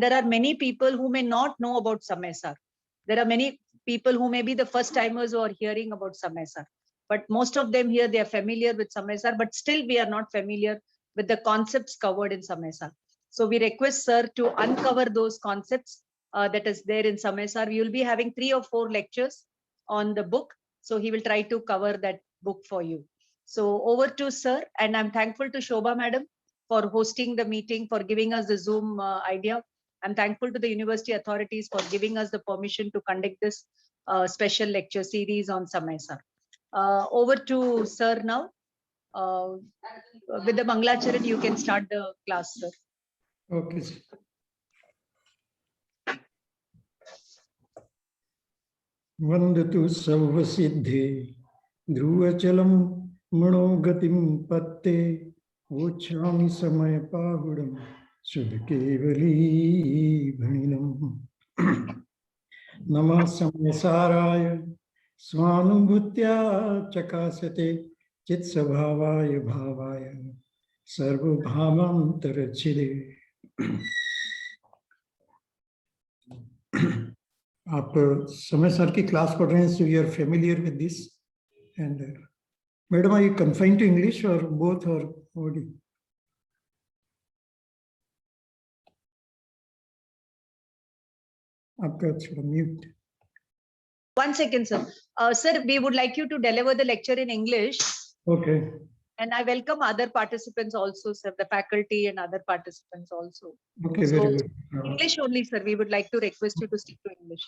There are many people who may not know about Samay Sir. There are many people who may be the first timers who are hearing about Samay Sir. But most of them here, they are familiar with Samay Sir, but still we are not familiar with the concepts covered in Samay Sir. So we request Sir to uncover those concepts that is there in Samay Sir. We will be having 3 or 4 lectures on the book. So he will try to cover that book for you. So over to Sir, and I'm thankful to Shobha Madam for hosting the meeting, for giving us the Zoom idea. I'm thankful to the university authorities for giving us the permission to conduct this special lecture series on Samay Sir. Over to Sir now. With the Mangalacharan, you can start the class, Sir. Okay. Vandatu Sarvasiddhe Dhruvachalam Manogatim Patte Vochami Samaya Pagudam Sudhakevali Bhaninam Namah Samyasaraya Swanubhutya Chakasate Chitsabhavaya Bhavaya Sarvabhamantarachide. आप समय sir की class पढ़ रहे हैं, so you are familiar with this. And madam, are you confined to English or both, or what? आपका थोड़ा mute. One second, sir. Sir, we would like you to deliver the lecture in English. Okay. And I welcome other participants also, sir, the faculty and other participants also. Okay, so, very good. English only, sir. We would like to request you to stick to English.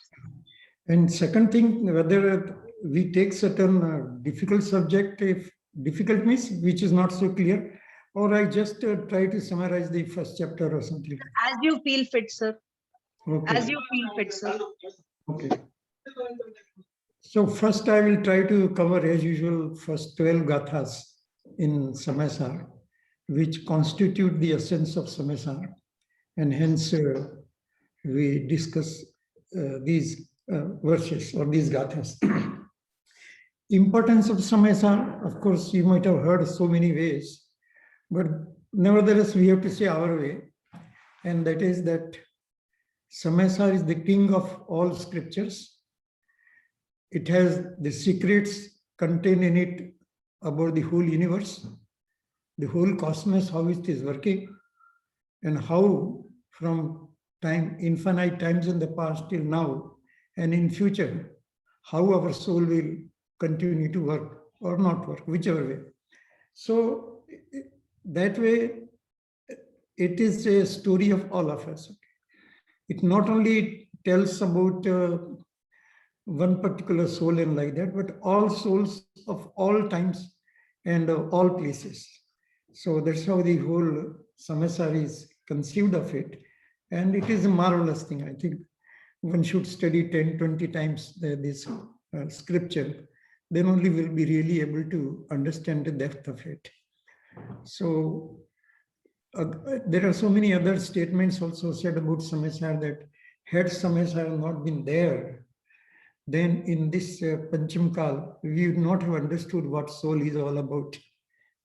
And second thing, whether we take certain difficult subject, if difficult means which is not so clear, or I just try to summarize the first chapter or something. As you feel fit, sir. Okay. As you feel fit, sir. Okay. So first I will try to cover as usual first 12 gathas in Samay Sar, which constitute the essence of Samay Sar, and hence we discuss these verses or these gathas. Importance of Samay Sar, of course, you might have heard so many ways, but nevertheless we have to say our way, and that is that Samay Sar is the king of all scriptures. It has the secrets contained in it about the whole universe, the whole cosmos, how it is working, and how from time, infinite times in the past till now, and in future, how our soul will continue to work or not work, whichever way. So that way, it is a story of all of us. It not only tells about one particular soul and like that, but all souls of all times and all places. So that's how the whole Samay Sar is conceived of it. And it is a marvelous thing. I think one should study 10, 20 times this scripture. Then only will be really able to understand the depth of it. So there are so many other statements also said about Samay Sar that had Samay Sar not been there, then in this Pancham Kal, we would not have understood what soul is all about,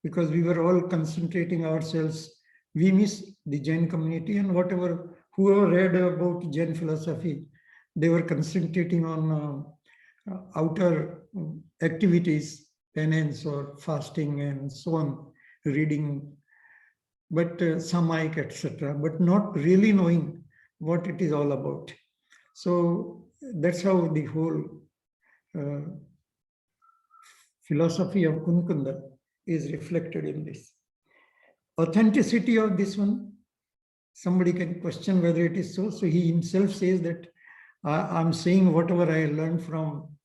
because we were all concentrating ourselves. We miss the Jain community, and whoever read about Jain philosophy, they were concentrating on outer activities, penance or fasting and so on, reading, but Samaik, etc., but not really knowing what it is all about. So that's how the whole philosophy of Kunukunda is reflected in this. Authenticity of this one, somebody can question whether it is so. So he himself says that I'm saying whatever I learned from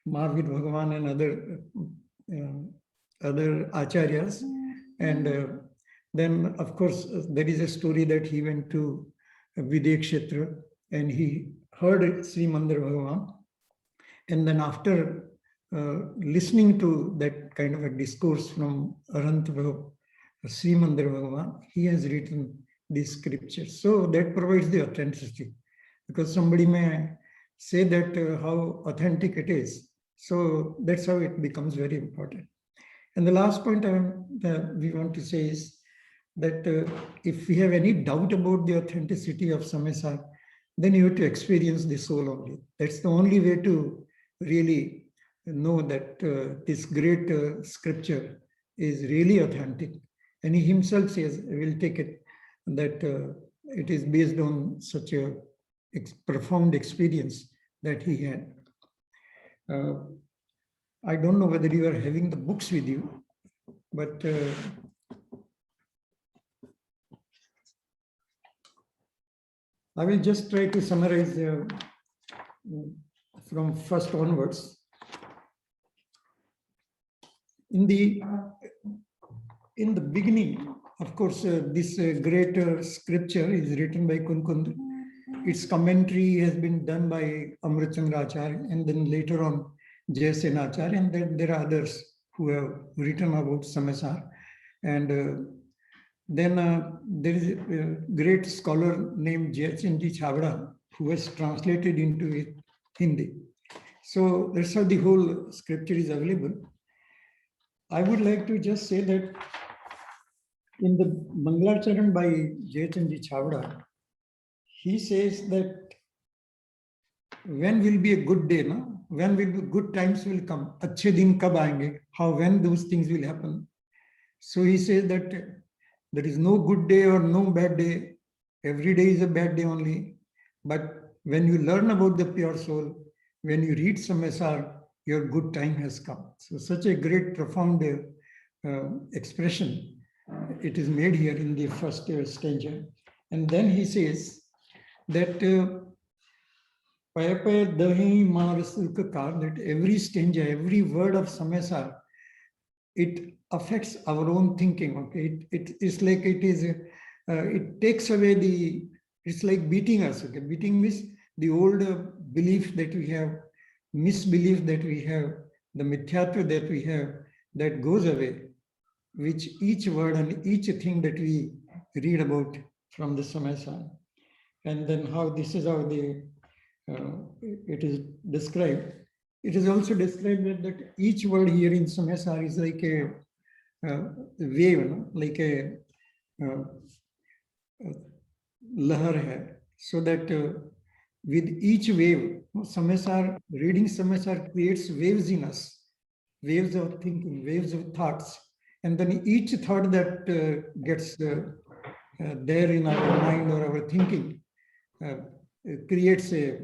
Mahavir Bhagavan and other acharyas. And then, of course, there is a story that he went to Vidya Kshetra and he heard Sri Mandir Bhagavan. And then after listening to that kind of a discourse from Arhant Sri Mandir Bhagavan, he has written these scriptures. So that provides the authenticity, because somebody may say that how authentic it is. So that's how it becomes very important. And the last point we want to say is that if we have any doubt about the authenticity of Samesar, then you have to experience the soul only. That's the only way to really know that this great scripture is really authentic. And he himself says, I will take it, that it is based on such a profound experience that he had. I don't know whether you are having the books with you, but I will just try to summarize from first onwards. In the beginning, of course, this great scripture is written by Kunkund. Its commentary has been done by Amrit Chandra Acharya, and then later on Jayasen Acharya, and then there are others who have written about Samesar. And then there is a great scholar named Jayachandji Chavda who has translated into it Hindi. So that's how the whole scripture is available. I would like to just say that in the Mangalacharan by Jayachandji Chavda, he says that when will be a good day, no? When will be good times will come? Achhe din kab aayenge? How, when those things will happen? So he says that there is no good day or no bad day. Every day is a bad day only. But when you learn about the pure soul, when you read Samesar, your good time has come. So such a great, profound expression. It is made here in the first stanza. And then he says that that every stanza, every word of Samesar, it affects our own thinking. Okay, it is like it takes away it's like beating us. Okay, beating means the old belief that we have, misbelief that we have, the mithyatva that we have, that goes away, which each word and each thing that we read about from the Samesar. And then how this is how it is described. It is also described that each word here in Samesar is like a wave, no? Like a lahar hai. So that with each wave, Samesar, reading Samesar creates waves in us, waves of thinking, waves of thoughts. And then each thought that gets there in our mind or our thinking creates a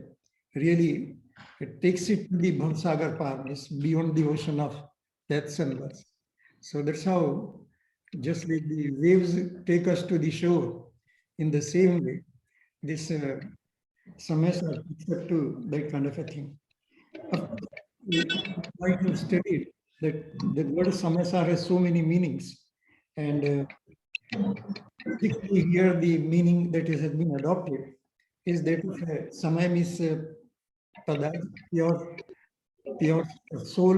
really, it takes it to the Bhamsagar Par, beyond the ocean of deaths and births. So that's how, just like the waves take us to the shore, in the same way, this Samesar takes us to that kind of a thing. I have studied that the word Samesar has so many meanings, and particularly here the meaning that has been adopted is that Samay means pure soul,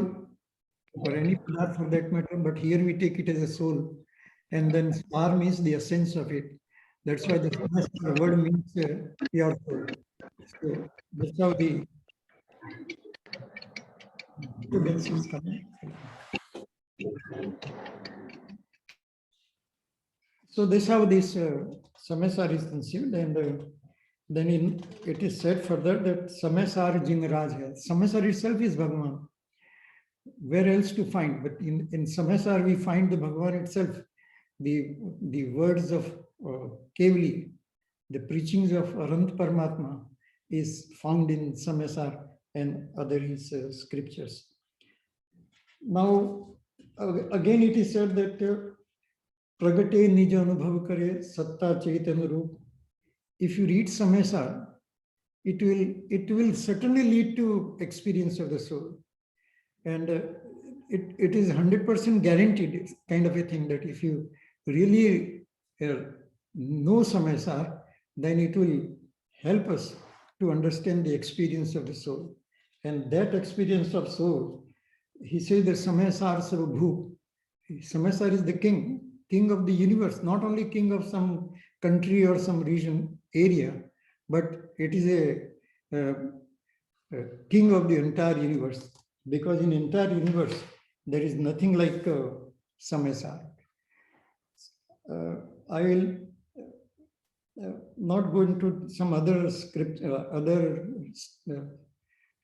or any padarth for that matter, but here we take it as a soul. And then Spar means the essence of it. That's why the Samesar word means pure soul. So that's how the students is coming. So this is how this Samesar is conceived, and then it is said further that Samesar Jin Raj hai. Samesar itself is Bhagavan. Where else to find? But in Samesar we find the Bhagavan itself. The words of Kevali, the preachings of Arant Paramatma is found in Samesar and other his scriptures. Now, again it is said that Pragate Nija Anubhav Kare Satta Chaitanya Roop. If you read Samesar, it will certainly lead to experience of the soul. And it is 100% guaranteed kind of a thing that if you really know Samesar, then it will help us to understand the experience of the soul. And that experience of soul, he says that Samesar Sarvabhu. Samesar is the king of the universe, not only king of some country or some region, area, but it is a king of the entire universe. Because in entire universe, there is nothing like Samesar. I will not go into some other script, other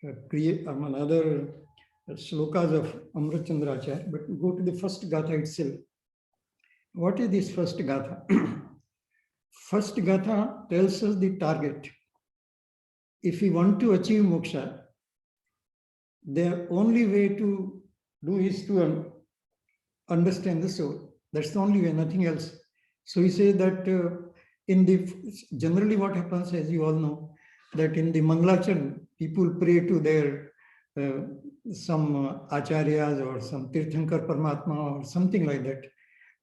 other shlokas of Amrit Chandra Acharya, but go to the first Gatha itself. What is this first Gatha? First Gatha tells us the target. If we want to achieve moksha, the only way to do is to understand the soul. That's the only way, nothing else. So he says that generally what happens, as you all know, that in the Mangalachan, people pray to their some acharyas or some Tirthankar Paramatma or something like that.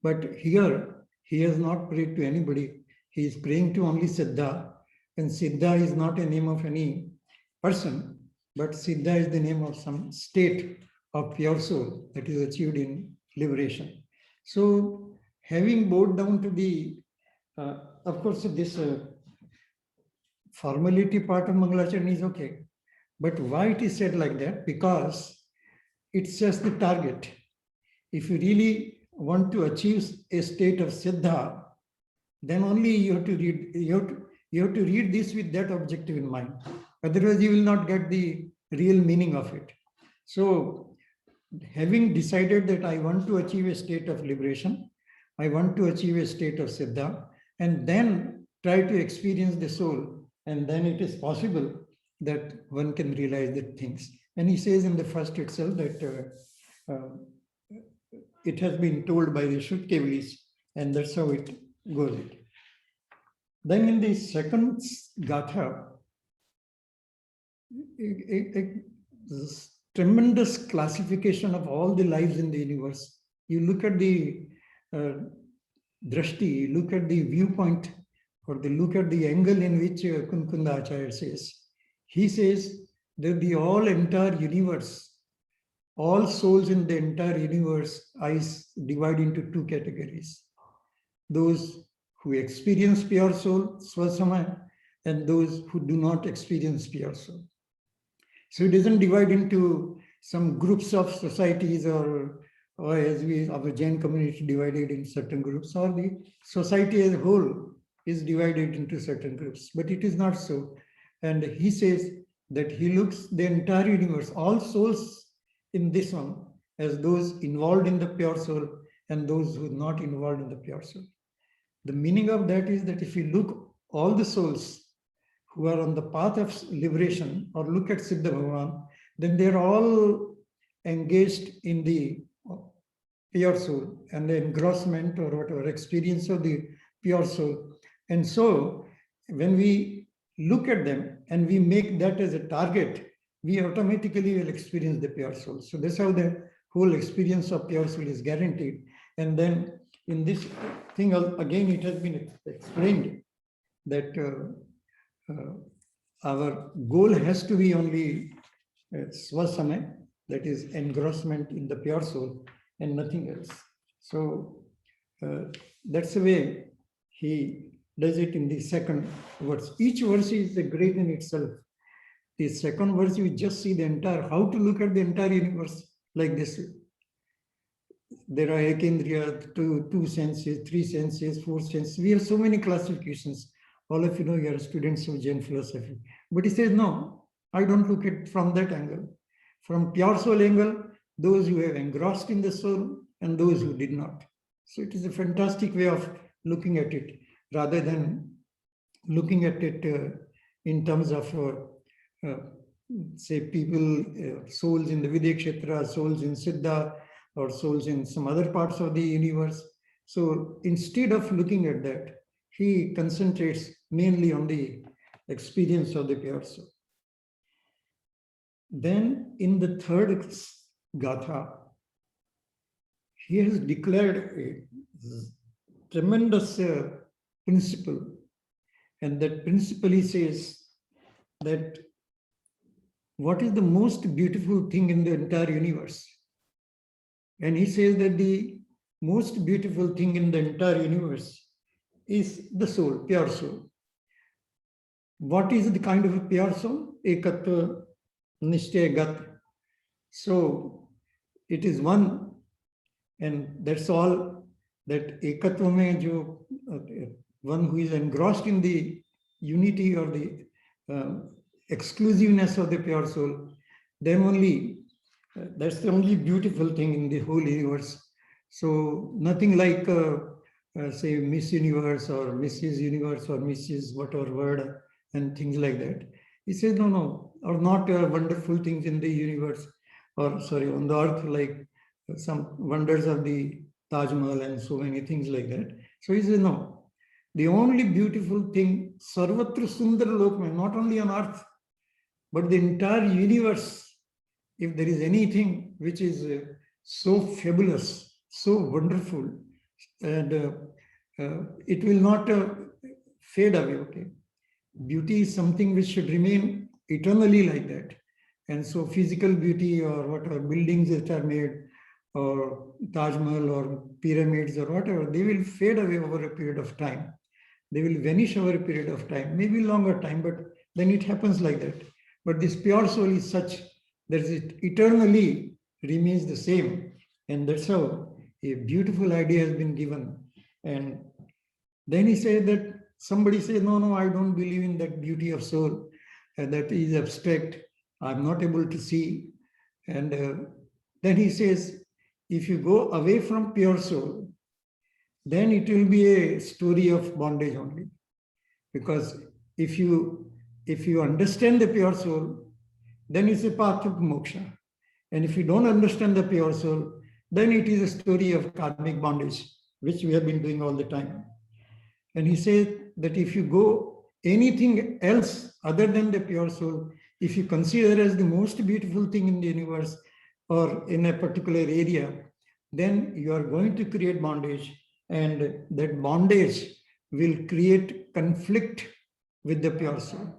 But here, he has not prayed to anybody. He is praying to only Siddha. And Siddha is not a name of any person, but Siddha is the name of some state of pure soul that is achieved in liberation. So having bowed down to the, of course, this formality part of Mangalacharna is okay. But why it is said like that? Because it's just the target. If you really want to achieve a state of Siddha, then only you have to read, you have to read this with that objective in mind. Otherwise, you will not get the real meaning of it. So, having decided that I want to achieve a state of liberation, I want to achieve a state of Siddha, and then try to experience the soul, and then it is possible that one can realize the things. And he says in the first itself that it has been told by the Shrutkevalis, and that's how it goes. Then in the second Gatha, a tremendous classification of all the lives in the universe. You look at the drashti, look at the viewpoint, or look at the angle in which Kumukunda Acharya says. He says that the entire universe, all souls in the entire universe, I divide into two categories. Those who experience pure soul, Swasamaya, and those who do not experience pure soul. So it doesn't divide into some groups of societies or as our Jain community divided in certain groups, or the society as a whole is divided into certain groups, but it is not so. And he says that he looks the entire universe, all souls in this one, as those involved in the pure soul and those who are not involved in the pure soul. The meaning of that is that if you look all the souls who are on the path of liberation, or look at Siddha Bhagavan, then they're all engaged in the pure soul and the engrossment or whatever experience of the pure soul. And so when we look at them and we make that as a target, we automatically will experience the pure soul. So that's how the whole experience of pure soul is guaranteed. And then in this thing, again, it has been explained that our goal has to be only Swasamaya, that is engrossment in the pure soul, and nothing else. So that's the way he does it in the second verse. Each verse is great in itself. The second verse, you just see the entire, how to look at the entire universe like this. There are ekendriya, two senses, three senses, four senses. We have so many classifications. All of you know you are students of Jain philosophy. But he says, no, I don't look at it from that angle. From pure soul angle, those who have engrossed in the soul and those who did not. So it is a fantastic way of looking at it, rather than looking at it in terms of, say, people, souls in the Vidya Kshetra, souls in Siddha, or souls in some other parts of the universe. So instead of looking at that, he concentrates mainly on the experience of the pure soul. Then in the third Gatha, he has declared a tremendous principle. And that principle, he says that what is the most beautiful thing in the entire universe? And he says that the most beautiful thing in the entire universe is the soul, pure soul. What is the kind of a pure soul? Ekatva Nishtaya Gat. So it is one, and that's all that ekatva mein jo, one who is engrossed in the unity or the exclusiveness of the pure soul, then only, that's the only beautiful thing in the whole universe. So nothing like, say, Miss Universe or Mrs. Universe or Mrs. whatever word and things like that. He says, no, no, or not wonderful things in the universe, or sorry, on the earth, like some wonders of the Taj Mahal and so many things like that. So he says, no, the only beautiful thing, Sarvatra Sundar Lokman, not only on earth, but the entire universe, if there is anything which is so fabulous, so wonderful, and it will not fade away, okay? Beauty is something which should remain eternally like that. And so physical beauty or whatever buildings that are made, or Taj Mahal or pyramids or whatever, they will fade away over a period of time. They will vanish over a period of time, maybe longer time, but then it happens like that. But this pure soul is such that it eternally remains the same. And that's how a beautiful idea has been given. And then he said that somebody said, no, no, I don't believe in that beauty of soul. That is abstract. I'm not able to see. And then he says, if you go away from pure soul, then it will be a story of bondage only. Because if you understand the pure soul, then it's a path of moksha. And if you don't understand the pure soul, then it is a story of karmic bondage, which we have been doing all the time. And he said that if you go anything else other than the pure soul, if you consider as the most beautiful thing in the universe or in a particular area, then you are going to create bondage, and that bondage will create conflict with the pure soul.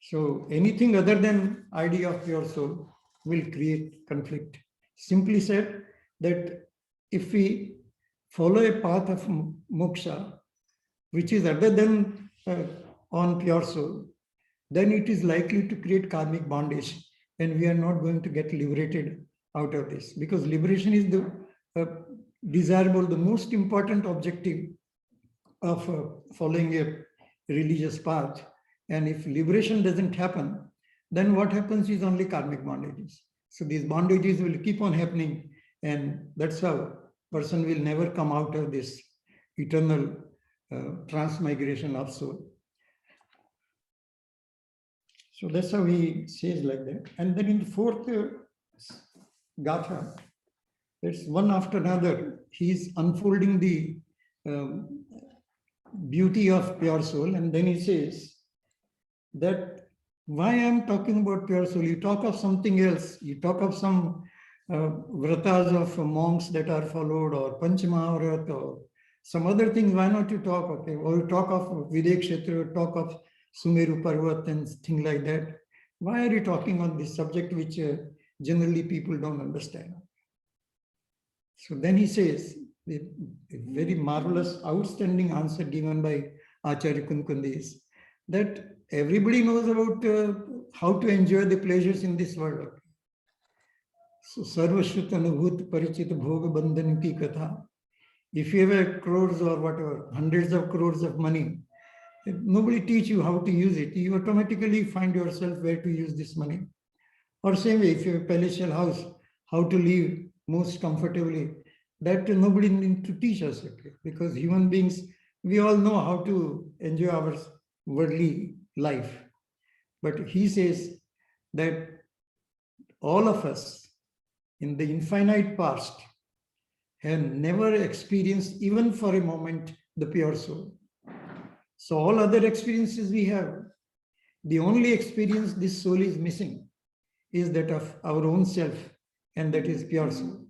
So anything other than idea of pure soul will create conflict. Simply said, that if we follow a path of moksha, which is other than on pure soul, then it is likely to create karmic bondage, and we are not going to get liberated out of this, because liberation is the desirable, the most important objective of following a religious path. And if liberation doesn't happen, then what happens is only karmic bondages. So these bondages will keep on happening, and that's how person will never come out of this eternal transmigration of soul. So that's how he says like that. And then in the fourth gatha, it's one after another, he's unfolding the beauty of pure soul. And then he says that why I'm talking about pure soul, you talk of something else, you talk of some vratas of monks that are followed, or Panchamahavrata, or some other things, why not you talk, okay? Or you talk of Videk Kshetra, talk of Sumeru Parvat and things like that. Why are you talking on this subject which generally people don't understand? So then he says, a very marvelous, outstanding answer given by Acharya Kunkundi is that everybody knows about how to enjoy the pleasures in this world. So Sarvashruta Anubhut Parichita Bhoga Bandhan Ki Katha. If you have crores or whatever, hundreds of crores of money, nobody teach you how to use it. You automatically find yourself where to use this money. Or same way, if you have a palatial house, how to live most comfortably, that nobody needs to teach us, okay? Because human beings, we all know how to enjoy our worldly life. But he says that all of us in the infinite past have never experienced, even for a moment, the pure soul. So all other experiences we have, the only experience this soul is missing is that of our own self, and that is pure soul.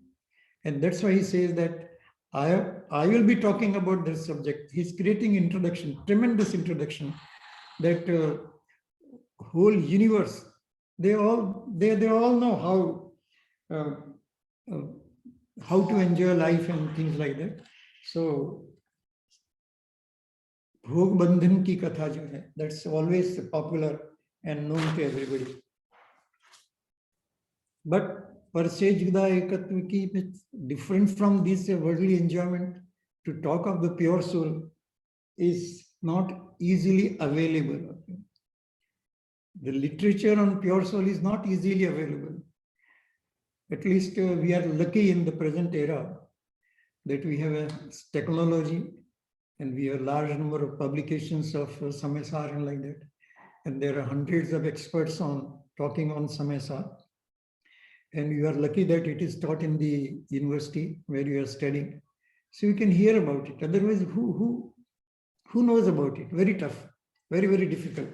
And that's why he says that I will be talking about this subject. He's creating introduction, tremendous introduction, that whole universe, they all know how to enjoy life and things like that. So Bhog Bandhan ki katha jo hai, that's always popular and known to everybody. But per se juda ekatva ki, different from this worldly enjoyment, to talk of the pure soul is not easily available. The literature on pure soul is not easily available. At least we are lucky in the present era that we have a technology and we have a large number of publications of Samesar and like that. And there are hundreds of experts on talking on Samesar. And you are lucky that it is taught in the university where you are studying. So you can hear about it. Otherwise, who knows about it? Very tough, very, very difficult.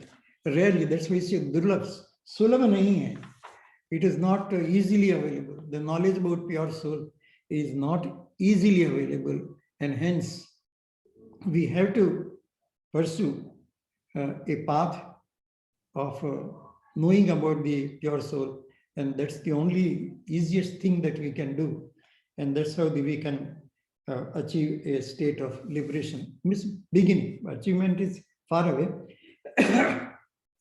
Rarely, that's why you say durlabh, sulabh nahi hai. It is not easily available. The knowledge about pure soul is not easily available, and hence we have to pursue a path of knowing about the pure soul, and that's the only easiest thing that we can do, and that's how we can achieve a state of liberation. Begin. Achievement is far away,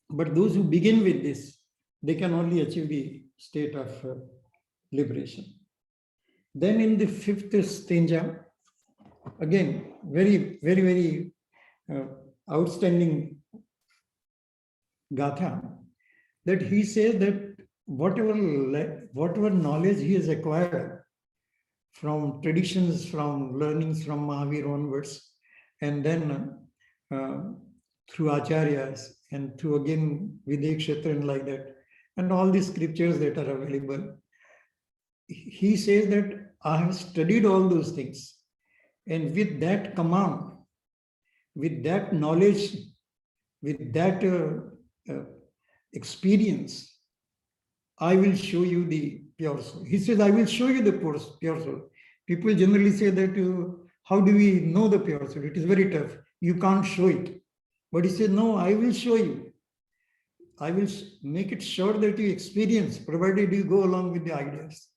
but those who begin with this, they can only achieve the state of liberation. Then in the fifth stanza, again, very, very, very outstanding gatha, that he says that whatever knowledge he has acquired from traditions, from learnings from Mahavir onwards, and then through acharyas and through again Vidya Kshetra and like that, and all these scriptures that are available, he says that I have studied all those things, and with that command, with that knowledge, with that experience, I will show you the pure soul. He says, I will show you the pure soul. People generally say that, how do we know the pure soul? It is very tough. You can't show it. But he said, no, I will show you. I will make it sure that you experience, provided you go along with the ideas.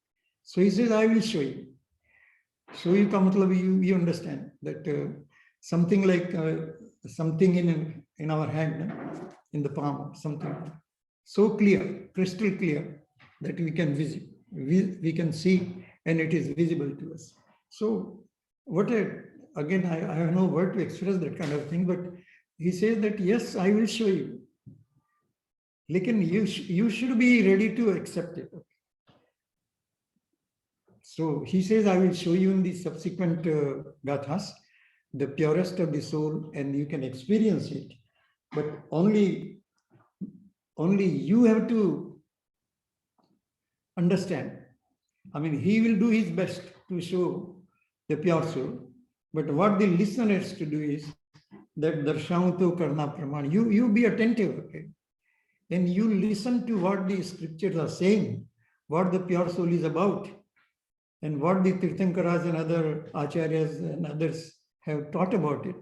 So he says, I will show you. Show you ka matlab you understand that something like something in our hand, in the palm, something so clear, crystal clear, that we can visit, we can see, and it is visible to us. So again, I have no word to express that kind of thing, but he says that, yes, I will show you. Lekin you should be ready to accept it. So he says, I will show you in the subsequent gathas, the purest of the soul, and you can experience it. But only you have to understand. I mean, he will do his best to show the pure soul. But what the listener has to do is that darshan to karna praman. You be attentive, okay? And you listen to what the scriptures are saying, what the pure soul is about, and what the Tirthankaras and other acharyas and others have taught about it.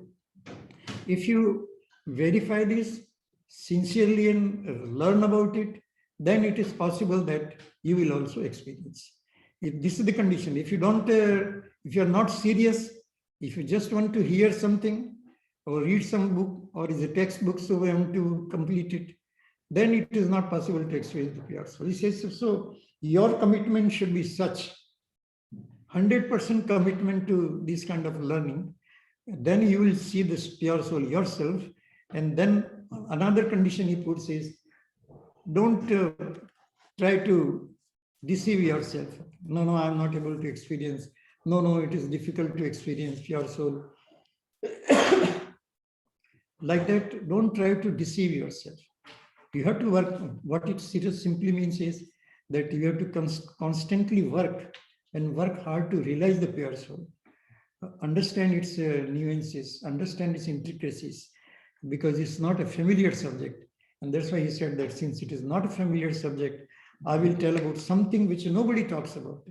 If you verify this sincerely and learn about it, then it is possible that you will also experience. If this is the condition, if you don't, if you are not serious, if you just want to hear something or read some book or is a textbook, so we want to complete it, then it is not possible to experience the pure soul. He says, so your commitment should be such, 100% commitment to this kind of learning, then you will see this pure soul yourself. And then another condition he puts is, don't try to deceive yourself. No, I'm not able to experience. No, it is difficult to experience pure soul. Like that, don't try to deceive yourself. You have to work. What it simply means is that you have to constantly work and work hard to realize the pure soul. Understand its nuances, understand its intricacies, because it's not a familiar subject. And that's why he said that since it is not a familiar subject, I will tell about something which nobody talks about.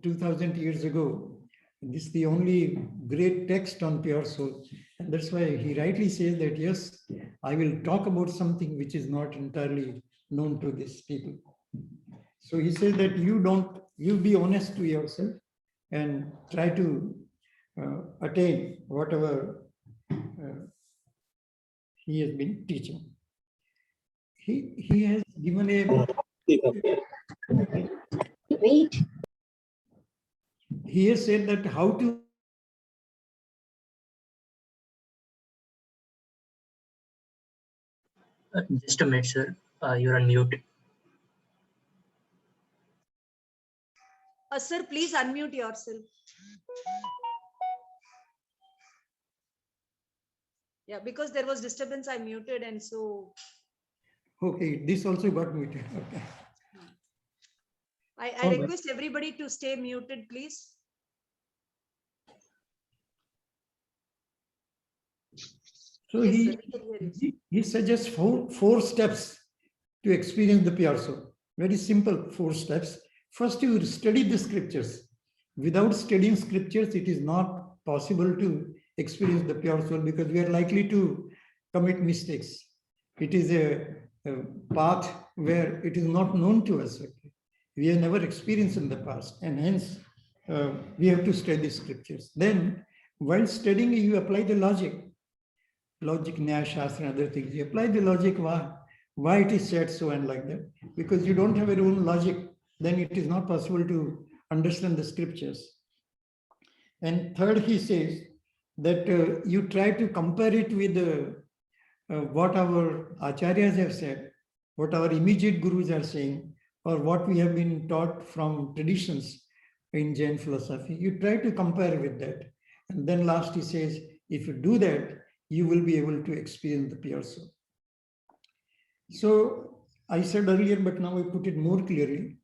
2000 years ago, this is the only great text on pure soul. And that's why he rightly says that, yes, I will talk about something which is not entirely known to these people. So he says that you be honest to yourself and try to attain whatever he has been teaching. He has given a Wait. he has said that how to Just a minute, sir. You're on mute. Sir, please unmute yourself. Yeah, because there was disturbance, I muted, and so Okay, this also got muted. Okay. I All right. request everybody to stay muted, please. So Yes, sir, we can hear you. he suggests four steps to experience the pure soul. Very simple 4 steps. First, you study the scriptures. Without studying scriptures, it is not possible to experience the pure soul because we are likely to commit mistakes. It is a path where it is not known to us. Okay? We have never experienced in the past, and hence we have to study the scriptures. Then, while studying, you apply the logic, Nyaya Shastra and other things. You apply the logic, why it is said so and like that. Because you don't have your own logic, then it is not possible to understand the scriptures. And third, he says that you try to compare it with what our acharyas have said, what our immediate gurus are saying, or what we have been taught from traditions in Jain philosophy. You try to compare with that. And then last he says, if you do that, you will be able to experience the pure soul. So I said earlier, but now I put it more clearly,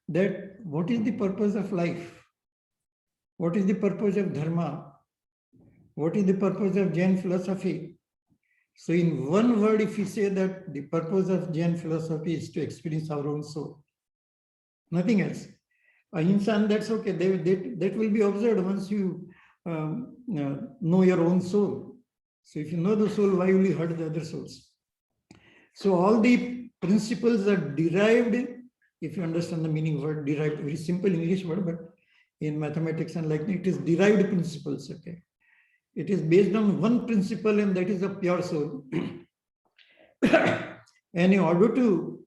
that what is the purpose of life? What is the purpose of dharma? What is the purpose of Jain philosophy? So in one word, if we say that the purpose of Jain philosophy is to experience our own soul, nothing else. Ahimsa, and that's okay. That will be observed once you know your own soul. So if you know the soul, why will you hurt the other souls? So all the principles are derived, if you understand the meaning of word derived, very simple English word, but in mathematics and like that, it is derived principles, okay? It is based on one principle, and that is a pure soul. And in order to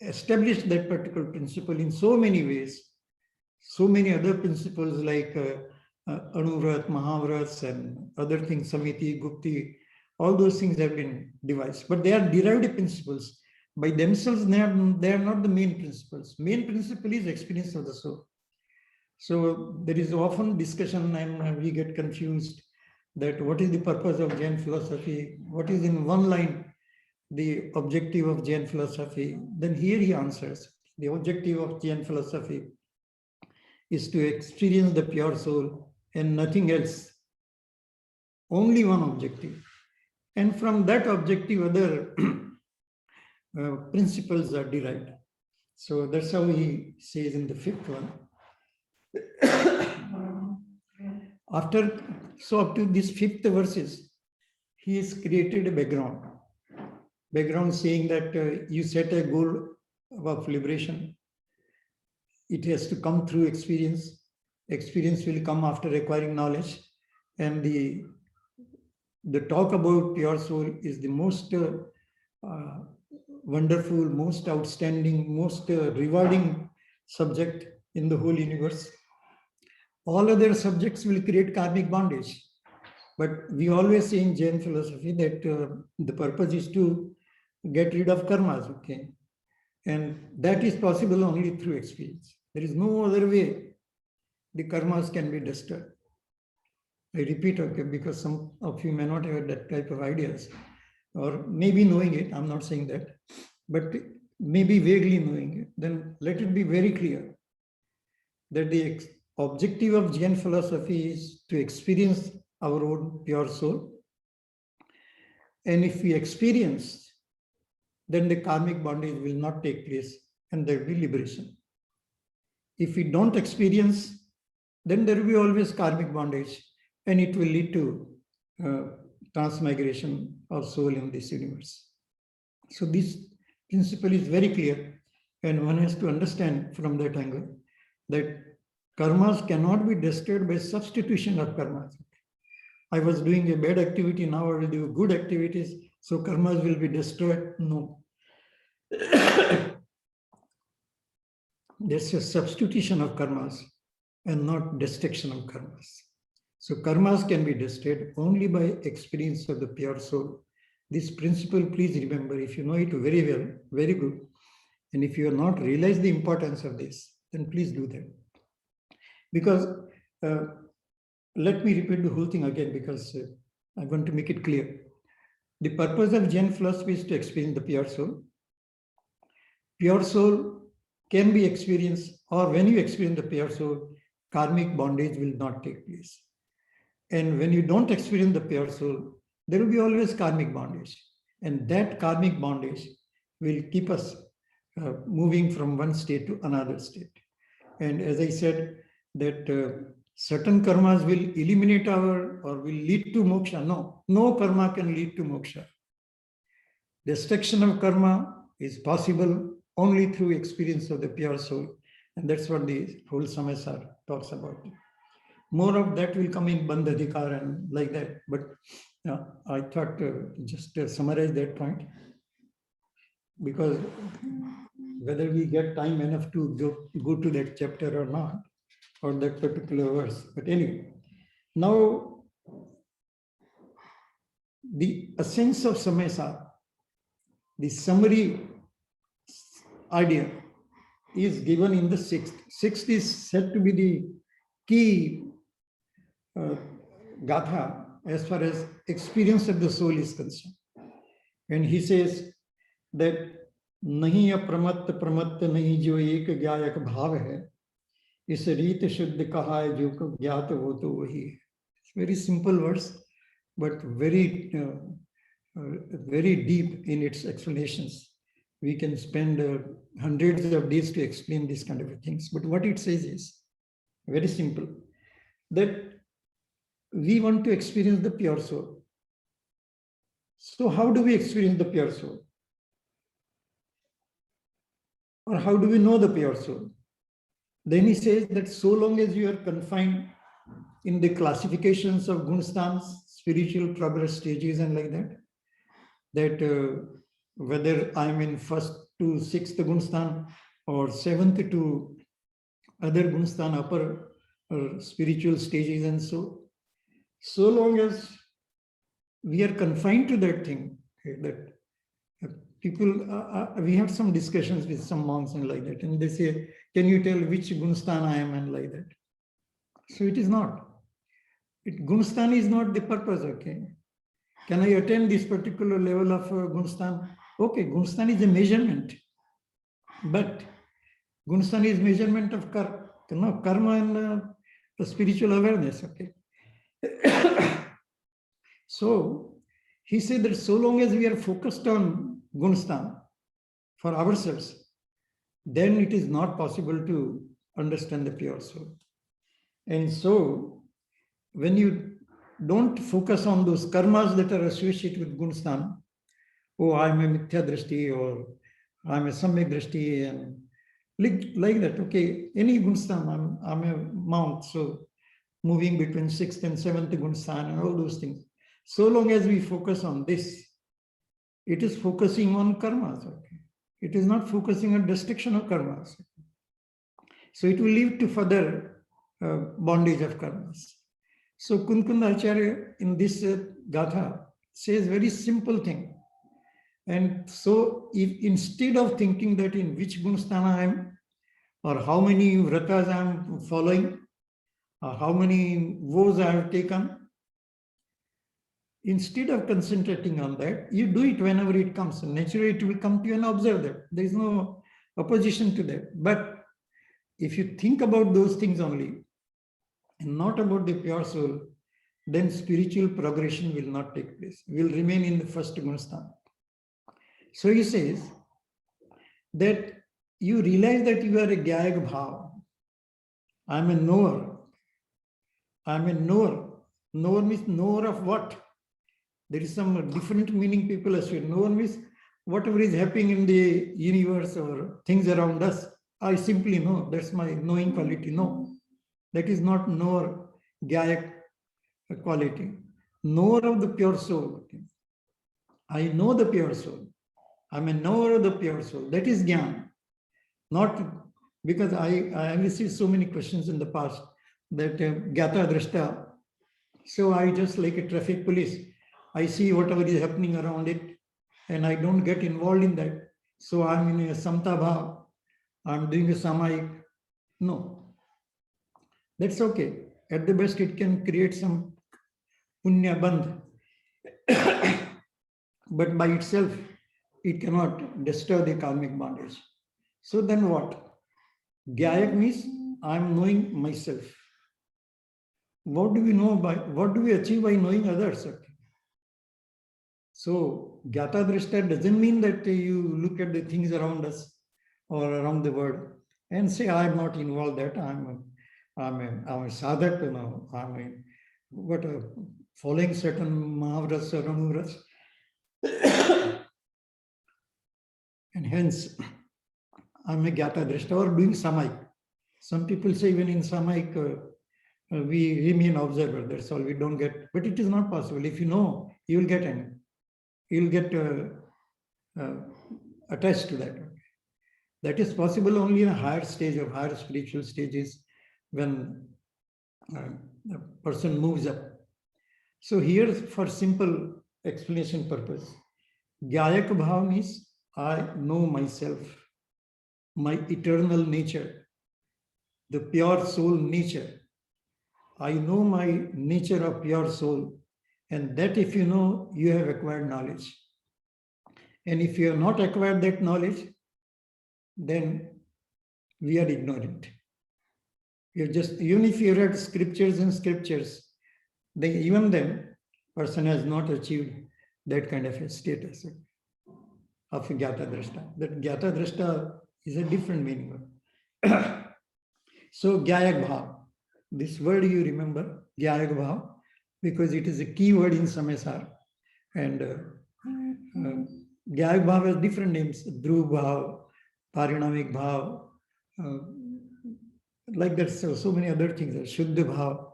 establish that particular principle in so many ways, so many other principles like Anuvrat, Mahavrats, and other things, Samiti, Gupti, all those things have been devised. But they are derived principles. By themselves, they are not the main principles. Main principle is experience of the soul. So there is often discussion, and we get confused that what is the purpose of Jain philosophy? What is in one line the objective of Jain philosophy? Then here he answers, the objective of Jain philosophy is to experience the pure soul and nothing else. Only one objective. And from that objective, other principles are derived. So that's how he says in the 5th one. Up to these 5th verses, he has created a background saying that you set a goal of liberation. It has to come through experience. Experience will come after acquiring knowledge. And the talk about pure soul is the most wonderful, most outstanding, most rewarding subject in the whole universe. All other subjects will create karmic bondage. But we always say in Jain philosophy that the purpose is to get rid of karmas, okay? And that is possible only through experience. There is no other way the karmas can be destroyed. I repeat, okay, because some of you may not have that type of ideas, or maybe knowing it, I'm not saying that, but maybe vaguely knowing it, then let it be very clear that the objective of Jain philosophy is to experience our own pure soul. And if we experience, then the karmic bondage will not take place and there will be liberation. If we don't experience, then there will be always karmic bondage and it will lead to transmigration of soul in this universe. So this principle is very clear, and one has to understand from that angle that karmas cannot be destroyed by substitution of karmas. I was doing a bad activity, now I will do good activities, so karmas will be destroyed. No. There's a substitution of karmas and not destruction of karmas. So karmas can be destroyed only by experience of the pure soul. This principle, please remember, if you know it very well, very good. And if you have not realized the importance of this, then please do that. Because let me repeat the whole thing again, because I want to make it clear. The purpose of Jain philosophy is to experience the pure soul. Pure soul can be experienced, or when you experience the pure soul, karmic bondage will not take place. And when you don't experience the pure soul, there will be always karmic bondage. And that karmic bondage will keep us moving from one state to another state. And as I said, that certain karmas will eliminate our or will lead to moksha. No, no karma can lead to moksha. Destruction of karma is possible only through experience of the pure soul. And that's what the whole Samsara talks about. More of that will come in Bandhadhikar and like that. But I thought just to summarize that point, because whether we get time enough to go to that chapter or not, or that particular verse. But anyway, now the essence of Samsara, the summary idea, is given in the sixth. Sixth is said to be the key gatha as far as experience of the soul is concerned. And he says that nahi apramat pramat nahi jo ek gyayak bhav hai, is रीत शुद्ध कहा है जो को ज्ञात हो तो वही है. It's very simple words, but very very deep in its explanations. We can spend hundreds of days to explain these kind of things. But what it says is very simple, that we want to experience the pure soul. So how do we experience the pure soul? Or how do we know the pure soul? Then he says that so long as you are confined in the classifications of gunstans, spiritual progress stages and like that, that whether I'm in first to sixth gunstan or seventh to other gunstan, upper spiritual stages and so long as we are confined to that thing, okay, that people, we had some discussions with some monks and like that, and they say, can you tell which gunstan I am and like that? So it is not. Gunstan is not the purpose, okay? Can I attain this particular level of gunstan? Okay, gunstan is a measurement, but gunstan is measurement of karma and the spiritual awareness, okay? So he said that so long as we are focused on gunstan for ourselves, then it is not possible to understand the pure soul. And so when you don't focus on those karmas that are associated with gunstan, oh, I'm a mithya drishti or I'm a samyak drishti, and like that, okay, any gunstan, I'm a monk, so moving between sixth and seventh gunstan and all those things. So long as we focus on this, it is focusing on karmas, okay? It is not focusing on destruction of karmas. So it will lead to further bondage of karmas. So Kunkunda Acharya in this gatha says very simple thing. And so if instead of thinking that in which gunstana I am, or how many vratas I am following, or how many vows I have taken, instead of concentrating on that, you do it whenever it comes. Naturally, it will come to you and observe that. There is no opposition to that. But if you think about those things only, and not about the pure soul, then spiritual progression will not take place. We will remain in the first gunstan. So he says that you realize that you are a gyayak bhav. I am a knower. I am a knower. Knower means knower of what? There is some different meaning people assume. Knower means whatever is happening in the universe or things around us, I simply know. That's my knowing quality. No, that is not knower, gyayak quality. Knower of the pure soul. I know the pure soul. I'm a knower of the pure soul. That is jnana. Not because I received so many questions in the past that gyata drashta. So I just like a traffic police. I see whatever is happening around it, and I don't get involved in that. So I'm in a samta bhav, I'm doing a samayik. No, that's okay. At the best, it can create some punya bandh. But by itself, it cannot destroy the karmic bondage. So then what? Gyayak means I'm knowing myself. What do we know by, what do we achieve by knowing others? So Gyata Drishta doesn't mean that you look at the things around us or around the world and say, I'm not involved that, I'm a sadhak, you know, following certain mahavras or anuvras. And hence, I'm a Gyata Drishta or doing samayik. Some people say even in samayik, we remain observer, that's all, we don't get, but it is not possible. If you know, you will get an, you will get attached to that. That is possible only in a higher stage of higher spiritual stages when a person moves up. So here, for simple explanation purpose, Gyayak Bhav means I know myself, my eternal nature, the pure soul nature. I know my nature of pure soul, and that if you know, you have acquired knowledge. And if you have not acquired that knowledge, then we are ignorant. You're just, even if you read scriptures and scriptures, even then, person has not achieved that kind of a status of Gyata Drashta. That Gyata Drashta is a different meaning. So Gyayak Bhav, this word you remember, Gyayak Bhav, because it is a key word in Samesar. And Gyayak Bhav has different names, Dhruv Bhav, Parinamik Bhav, like that, so many other things, Shuddha Bhav,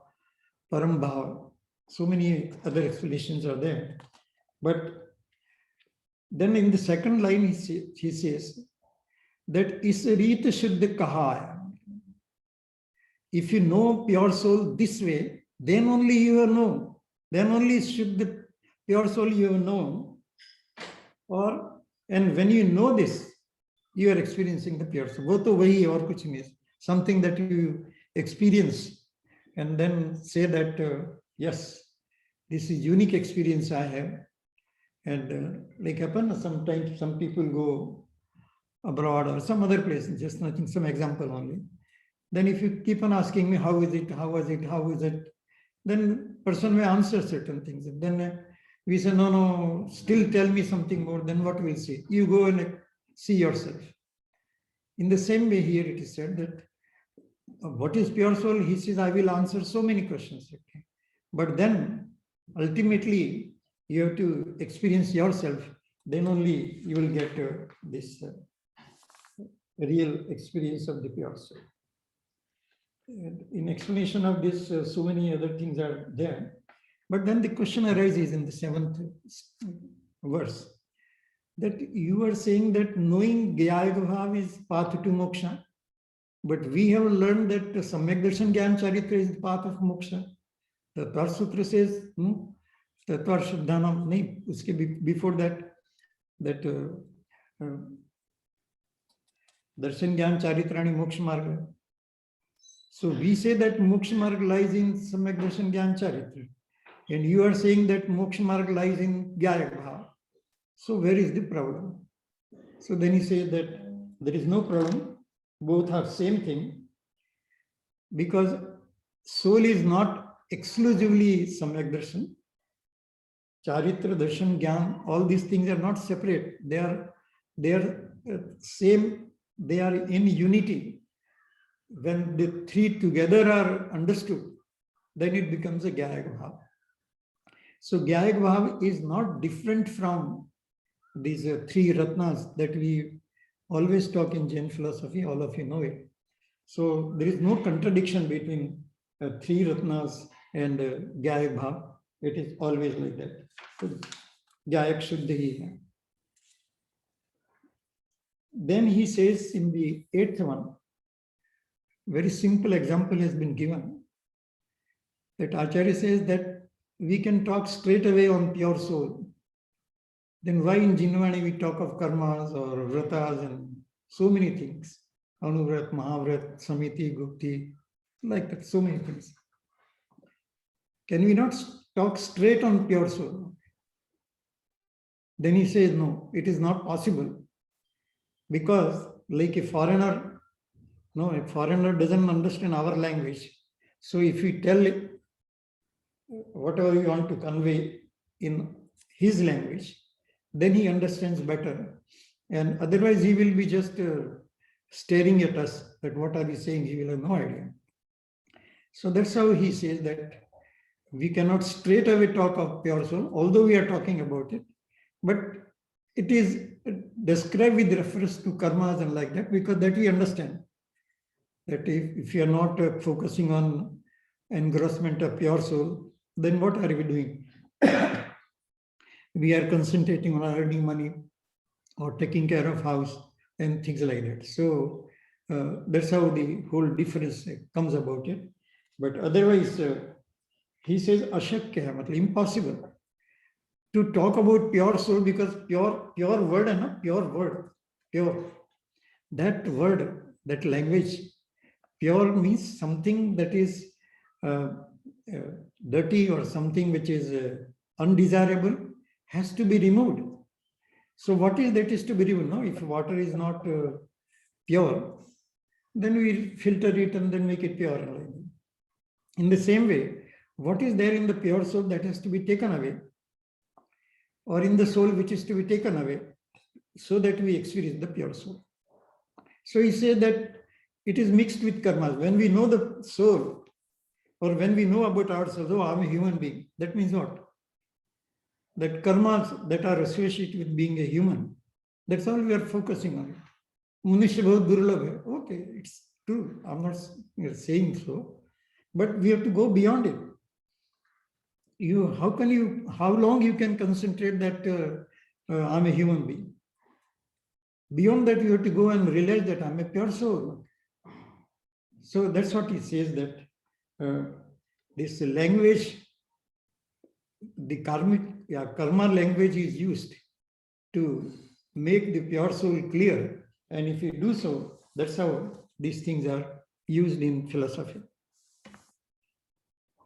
Param Bhav, so many other explanations are there. But then in the second line, he says that is Rita Shuddha Kaha. If you know pure soul this way, then only you will know. Then only should the pure soul you have known. And when you know this, you are experiencing the pure soul. Wo to wahi aur kuch nahi, something that you experience and then say that, yes, this is unique experience I have. And like happen, sometimes some people go abroad or some other place, just nothing, some example only. Then if you keep on asking me, how is it, how was it, how is it, then person may answer certain things. And then we say, no, still tell me something more. Then what we'll say? You go and see yourself. In the same way here it is said that what is pure soul? He says, I will answer so many questions. Okay? But then ultimately you have to experience yourself. Then only you will get this real experience of the pure soul. In explanation of this, so many other things are there. But then the question arises in the 7th verse that you are saying that knowing Gyaya Bhav is path to moksha, but we have learned that Samyak Darshan Gyan Charitra is the path of moksha. The Tattva Sutra says, Tattva Shuddhanam, nahi, before that Darshan Gyan Charitrani Moksha Marga. So we say that Moksha Marg lies in Samyak Darshan Gyan Charitra. And you are saying that Moksha Marg lies in Gyaya Bhav. So where is the problem? So then he says that there is no problem. Both are same thing. Because soul is not exclusively Samyak Darshan. Charitra, Darshan, Gyan, all these things are not separate. They are same, they are in unity. When the three together are understood, then it becomes a Gyaya Bhav. So Gyaya Bhav is not different from these three Ratnas that we always talk in Jain philosophy, all of you know it. So there is no contradiction between three Ratnas and Gyaya Bhav. It is always like that. So, Gyayak Shuddhi. Then he says in the 8th one, very simple example has been given, that Acharya says that we can talk straight away on pure soul, then why in Jinvani we talk of karmas or vratas and so many things? Anuvrat, Mahavrat, Samiti, Gupti, like that, so many things. Can we not talk straight on pure soul? Then he says, no, it is not possible. Because like a foreigner doesn't understand our language. So if we tell whatever we want to convey in his language, then he understands better. And otherwise he will be just staring at us that what are we saying? He will have no idea. So that's how he says that we cannot straight away talk of pure soul, although we are talking about it, but it is described with reference to karmas and like that, because that we understand that if you are not focusing on engrossment of pure soul, then what are we doing? We are concentrating on earning money or taking care of house and things like that. So that's how the whole difference comes about it. But otherwise, he says ashakya, impossible to talk about pure soul, because pure word and not pure word, pure. That word, that language, pure means something that is dirty or something which is undesirable has to be removed. So what is that is to be removed? No, if water is not pure, then we filter it and then make it pure. In the same way, what is there in the pure soul that has to be taken away, or in the soul which is to be taken away, so that we experience the pure soul. So he said that it is mixed with karmas. When we know the soul, or when we know about ourselves, oh, I'm a human being, that means what? That karmas that are associated with being a human, that's all we are focusing on. Manushya bahut durlabh hai. Okay, it's true. I'm not saying so, but we have to go beyond it. How long you can concentrate that I'm a human being? Beyond that, you have to go and realize that I'm a pure soul. So that's what he says, that this language, the karma language is used to make the pure soul clear. And if you do so, that's how these things are used in philosophy.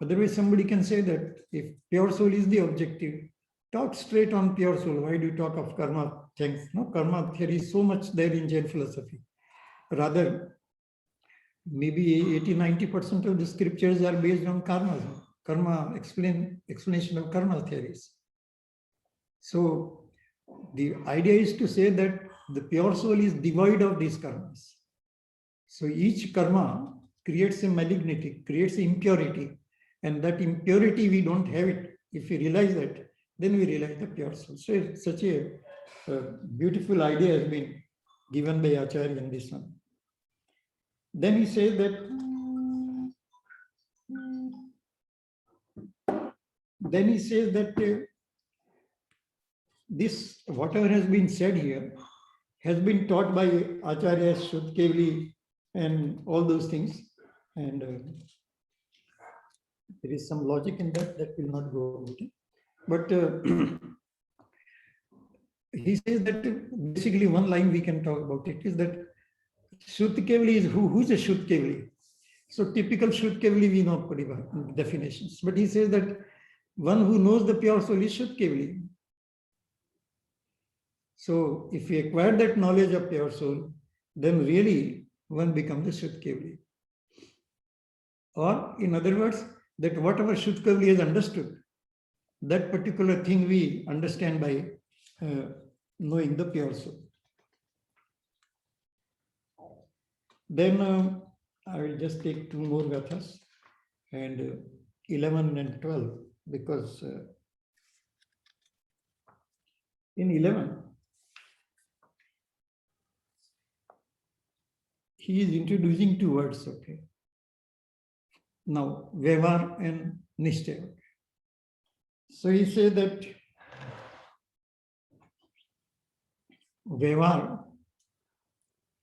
Otherwise, somebody can say that if pure soul is the objective, talk straight on pure soul. Why do you talk of karma things? No, karma theory is so much there in Jain philosophy. Rather, maybe 80-90% of the scriptures are based on karma explanation of karma theories. So the idea is to say that the pure soul is devoid of these karmas. So each karma creates a malignity, creates impurity, and that impurity we don't have it. If we realize that, then we realize the pure soul. So such a beautiful idea has been given by Acharya in this one. Then he says that this, whatever has been said here, has been taught by Acharya Shuddha Kevali and all those things. And there is some logic in that will not go into it. But he says that basically one line we can talk about it is that Shuddha Kevali is who's a Shuddha Kevali? So typical Shuddha Kevali we know definitions, but he says that one who knows the pure soul is Shuddha Kevali. So if we acquire that knowledge of pure soul, then really one becomes the Shuddha Kevali. Or in other words, that whatever Shuddha Kevali has understood, that particular thing we understand by knowing the pure soul. Then I will just take two more gathas, and 11 and 12, because in 11, he is introducing two words, okay. Now, Vyavar and Nishtaya. So he says that Vyavar,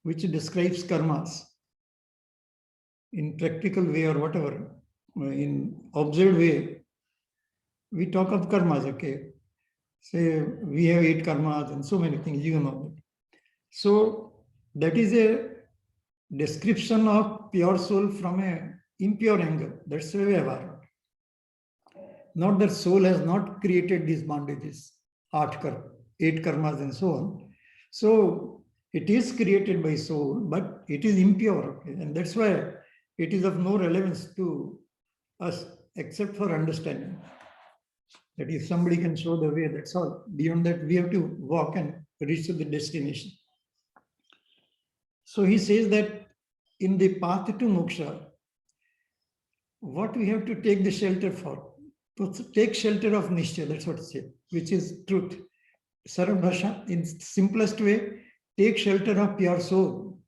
which describes karmas in practical way or whatever, in observed way, we talk of karmas, okay? Say we have 8 karmas and so many things, you know. So that is a description of pure soul from a impure angle. That's the way I are. Not that soul has not created these bondages, 8 karmas and so on. So it is created by soul, but it is impure. Okay? And that's why it is of no relevance to us except for understanding. That if somebody can show the way, that's all. Beyond that, we have to walk and reach to the destination. So he says that in the path to moksha, what we have to take the shelter for? To take shelter of Nishcha, that's what it says, which is truth. Sarva Bhasha, in simplest way, take shelter of pure soul.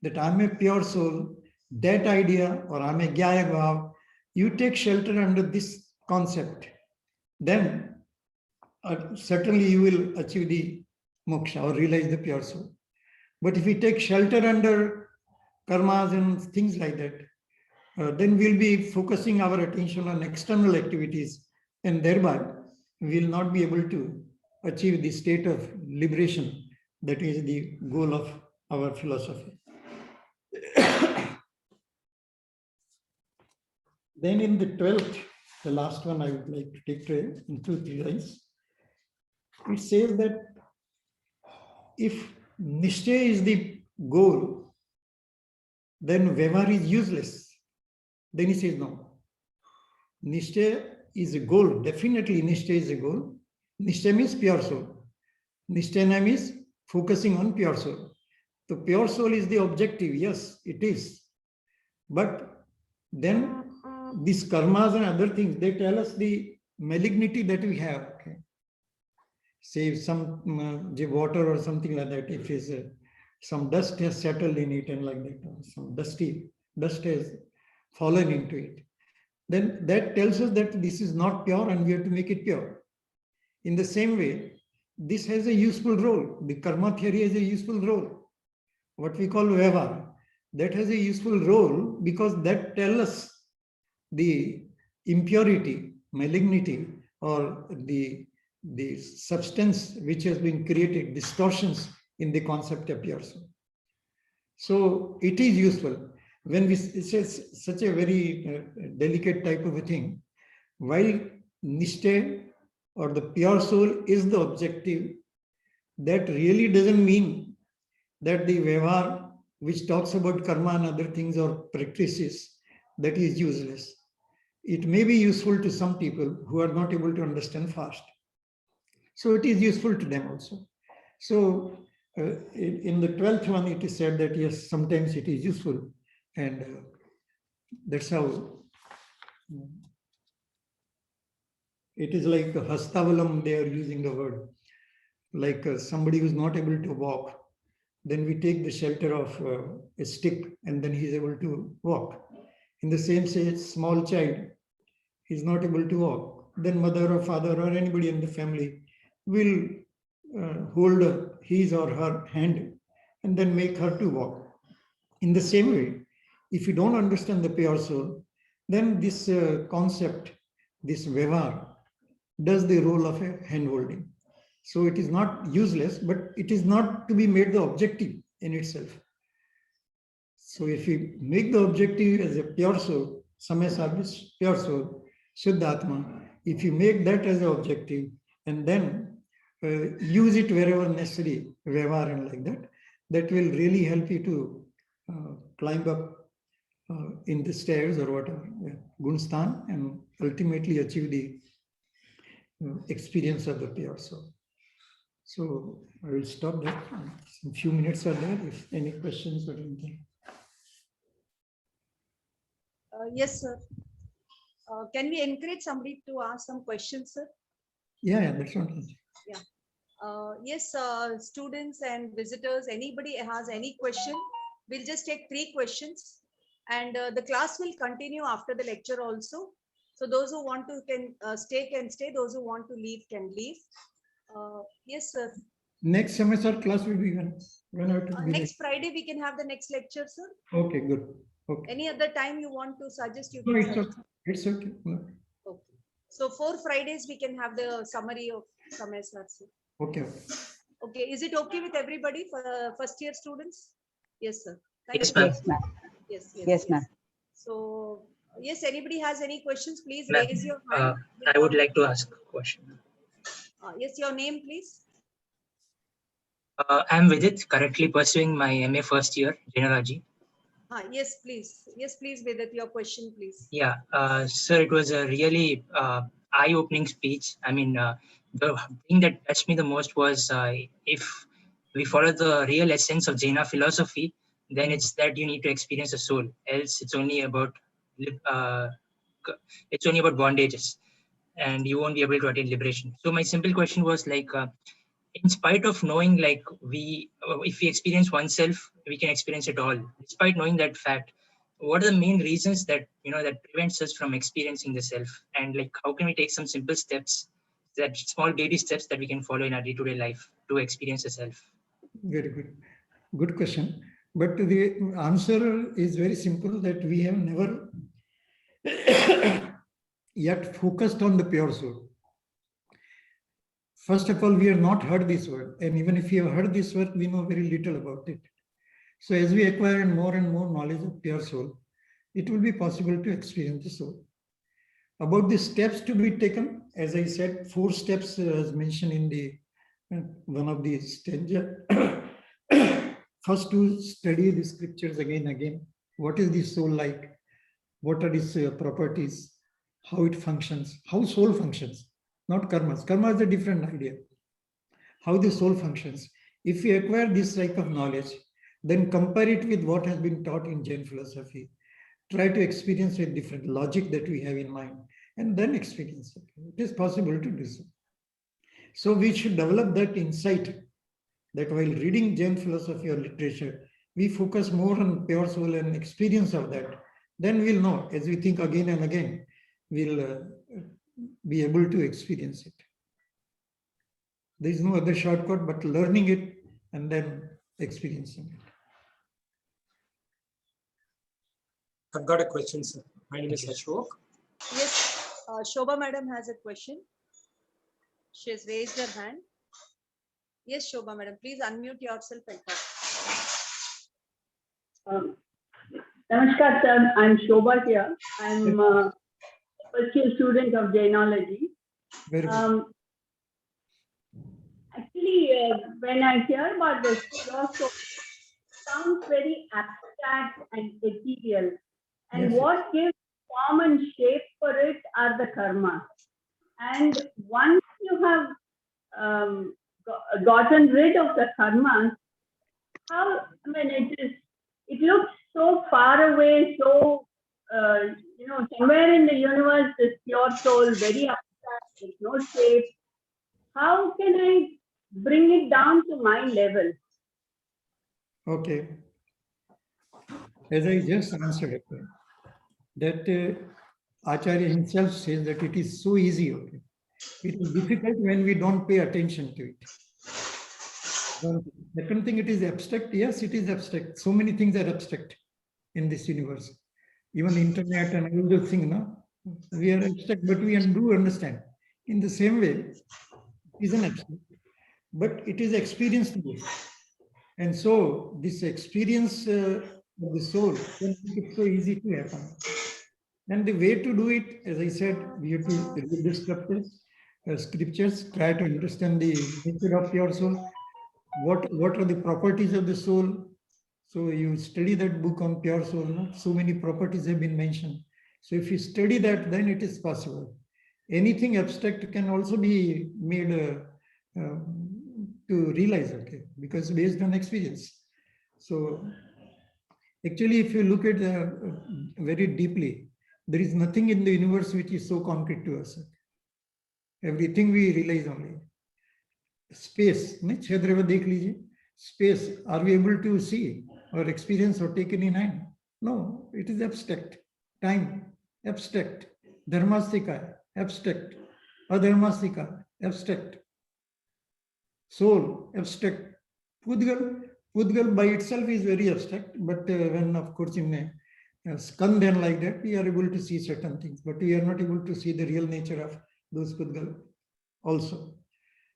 That I'm a pure soul, that idea, or I'm a Gyaya Bhav, you take shelter under this concept. Then certainly you will achieve the moksha or realize the pure soul. But if we take shelter under karmas and things like that, then we'll be focusing our attention on external activities, and thereby we will not be able to achieve the state of liberation that is the goal of our philosophy. Then in the 12th, the last one I would like to take to in 2-3 lines, it says that if Nishcha is the goal, then Vyavahar is useless. Then he says no. Nishcha is a goal. Definitely Nishcha is a goal. Nishcha means pure soul. Nishtana means focusing on pure soul. The pure soul is the objective. Yes, it is. But then these karmas and other things, they tell us the malignity that we have. Okay? Say some water or something like that, if is some dust has settled in it and like that, some dust has fallen into it, then that tells us that this is not pure and we have to make it pure. In the same way, this has a useful role. The karma theory has a useful role. What we call Vyavahar, that has a useful role because that tells us the impurity, malignity, or the substance which has been created, distortions in the concept of pure soul. So it is useful. When we say such a very delicate type of a thing, while Nishta or the pure soul is the objective, that really doesn't mean that the Vyavahar, which talks about karma and other things or practices, that is useless. It may be useful to some people who are not able to understand fast. So it is useful to them also. So in the 12th one, it is said that yes, sometimes it is useful. And that's how it is like hastavalam, they are using the word. Like somebody who is not able to walk, then we take the shelter of a stick and then he is able to walk. In the same sense, small child is not able to walk, then mother or father or anybody in the family will hold his or her hand and then make her to walk. In the same way, if you don't understand the pure soul, then this concept, this Vyavahar, does the role of a hand-holding. So it is not useless, but it is not to be made the objective in itself. So if you make the objective as a pure soul, Samaya service, pure soul, Shuddhatma, if you make that as an objective and then use it wherever necessary, Vyavahar and like that, that will really help you to climb up in the stairs or whatever, Gunstan, and ultimately achieve the experience of the pure soul. So I will stop there. Some few minutes are there. If any questions or anything. Yes, sir. Can we encourage somebody to ask some questions, sir? Yeah, that's what. Yeah. Yes, students and visitors, anybody has any question, we'll just take 3 questions. And the class will continue after the lecture also. So those who want to can stay. Those who want to leave can leave. Yes, sir. Next semester class will be when I have to be next Friday we can have the next lecture, sir. Okay, good. Okay. Any other time you want to suggest? You No, can it's suggest. okay. It's okay. No. Okay. So 4 Fridays we can have the summary of Samay Sir. Okay. Okay, is it okay with everybody for first year students? Yes, sir. Thank Yes, you. ma'am. Yes, ma'am. Yes, Yes, ma'am. So, yes, anybody has any questions, please Ma'am, raise your hand. I would like to ask a question. Yes, your name, please. I'm Vidit, currently pursuing my MA first year, Genealogy. Yes, please. Yes, please, Vedant, your question, please. Yeah, sir, it was a really eye-opening speech. I mean, the thing that touched me the most was if we follow the real essence of Jaina philosophy, then it's that you need to experience the soul. Else, it's only about bondages, and you won't be able to attain liberation. So my simple question was like, in spite of knowing like if we experience oneself, we can experience it all. Despite knowing that fact, what are the main reasons that that prevents us from experiencing the self, and like how can we take some simple steps, that small baby steps that we can follow in our day-to-day life to experience the self? Very good. Good question. But the answer is very simple, that we have never yet focused on the pure soul. First of all, we have not heard this word. And even if we have heard this word, we know very little about it. So as we acquire and more knowledge of pure soul, it will be possible to experience the soul. About the steps to be taken, as I said, 4 steps as mentioned in the one of the stanza. First, to study the scriptures again. What is the soul like? What are its properties? How it functions? How soul functions? Not karmas. Karma is a different idea. How the soul functions. If we acquire this type of knowledge, then compare it with what has been taught in Jain philosophy. Try to experience with different logic that we have in mind, and then experience it. It is possible to do so. So we should develop that insight that while reading Jain philosophy or literature, we focus more on pure soul and experience of that. Then we'll know, as we think again and again, we'll be able to experience it. There is no other shortcut but learning it and then experiencing it. I've got a question, sir. My name is Ashok. Yes, Shobha madam has a question. She has raised her hand. Yes, Shobha madam, please unmute yourself and talk. Namaskar, sir. I'm Shobha here. I'm a first year student of Jainology. Very good. Actually, when I hear about this, pure soul, sounds very abstract and ethereal. And Yes. what gives form and shape for it are the karmas. And once you have gotten rid of the karmas, it looks so far away, so, somewhere in the universe, this pure soul, very abstract, with no shape. How can I bring it down to my level? Okay. As I just answered, that Acharya himself says that it is so easy. Okay? It is difficult when we don't pay attention to it. Second thing, it is abstract. Yes, it is abstract. So many things are abstract in this universe. Even the internet and all those things, no? We are abstract, but we do understand. In the same way, it is an abstract, but it is experienced. And so this experience of the soul can make it so easy to happen. And the way to do it, as I said, we have to read the scriptures, try to understand the nature of your soul. What are the properties of the soul? So you study that book on pure soul, no? So many properties have been mentioned. So if you study that, then it is possible. Anything abstract can also be made to realize, okay, because based on experience. So actually, if you look at very deeply, there is nothing in the universe which is so concrete to us. Everything we realize only. Space, space, are we able to see or experience or take it in hand? No, it is abstract. Time, abstract. Dharmastika, abstract. Adharmastika, abstract. Soul, abstract. Pudgal by itself is very abstract, but when, of course, in skand and like that, we are able to see certain things, but we are not able to see the real nature of those Pudgal also.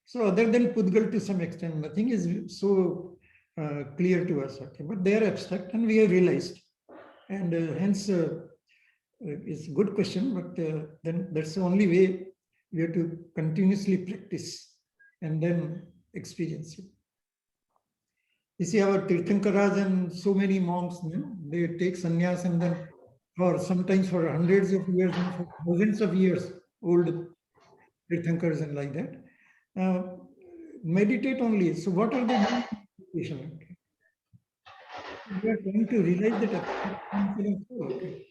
So other than Pudgal, to some extent, nothing is so clear to us. Okay, but they are abstract, and we have realized, and hence it's a good question. But then that's the only way we have to continuously practice and then experience it. You see, our Tirthankaras and so many monks, they take sannyas and then, or sometimes for hundreds of years and for thousands of years, old Tirthankars and like that, meditate only. So what are they doing? Meditation. Okay. They are trying to realize that. Okay.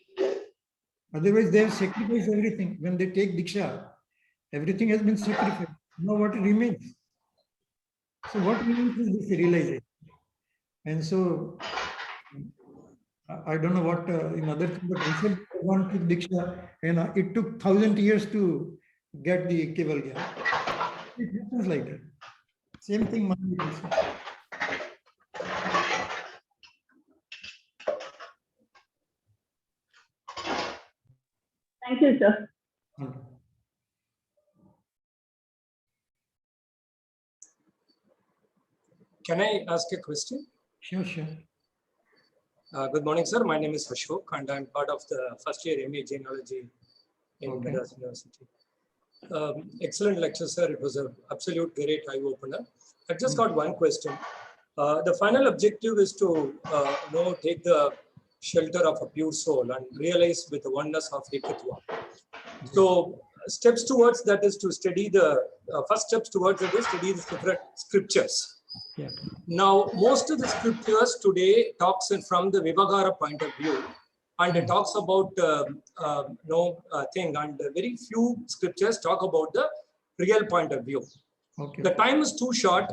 Otherwise, they have sacrificed everything. When they take Diksha, everything has been sacrificed. Now what remains? So what remains is this realization. And so I don't know what in other things, but I said one took Diksha, and it took 1,000 years to get the Keval Gyan. It happens like that. Same thing. Thank you, sir. Can I ask a question? Sure, sure. Good morning, sir. My name is Ashok, and I'm part of the first year MA Genealogy in Okay. Madras University. Excellent lecture, sir. It was an absolute great eye-opener. I've just got one question. The final objective is to take the shelter of a pure soul and realize with the oneness of Ekatva. So steps towards that is to study the first steps towards that is study the scriptures. Yeah. Now, most of the scriptures today talks from the Vivagara point of view, and it talks about thing, and very few scriptures talk about the real point of view. Okay. The time is too short.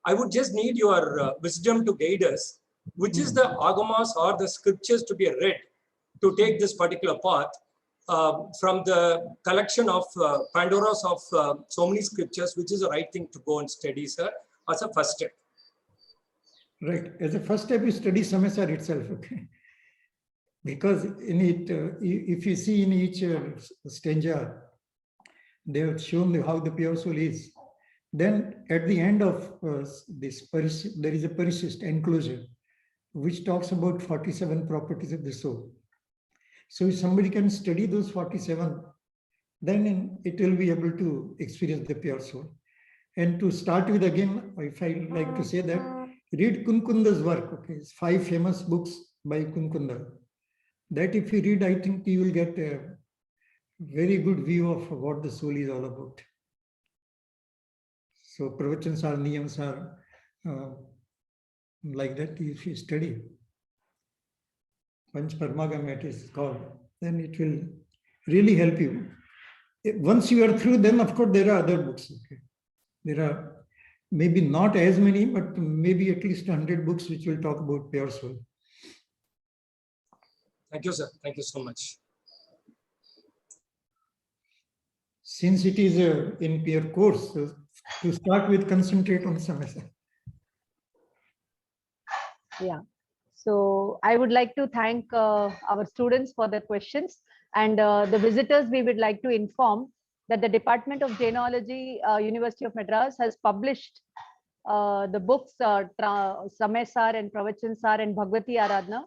I would just need your wisdom to guide us. Which is the agamas or the scriptures to be read to take this particular path from the collection of Pandoras of so many scriptures, which is the right thing to go and study, sir, as a first step. Right. As a first step, you study Samesar itself. Okay. Because in it, if you see in each stanza, they have shown how the pure soul is. Then at the end of this, there is a Parishist enclosure, which talks about 47 properties of the soul. So if somebody can study those 47, then it will be able to experience the pure soul. And to start with, again, if I like to say that, read Kunkunda's work. Okay, it's 5 famous books by Kunkunda. That if you read, I think you will get a very good view of what the soul is all about. So pravachans are, niyams are like that. If you study Panch Parmagam, it is called, then it will really help you. Once you are through, then of course there are other books. Okay, there are maybe not as many, but maybe at least 100 books which will talk about pure soul. Thank you, sir. Thank you so much. Since it is in peer course, to start with, concentrate on Samesar. Yeah. So I would like to thank our students for their questions, and the visitors. We would like to inform that the Department of Genealogy, University of Madras, has published the books Samesar and Pravachansar and Bhagavati Aradhana,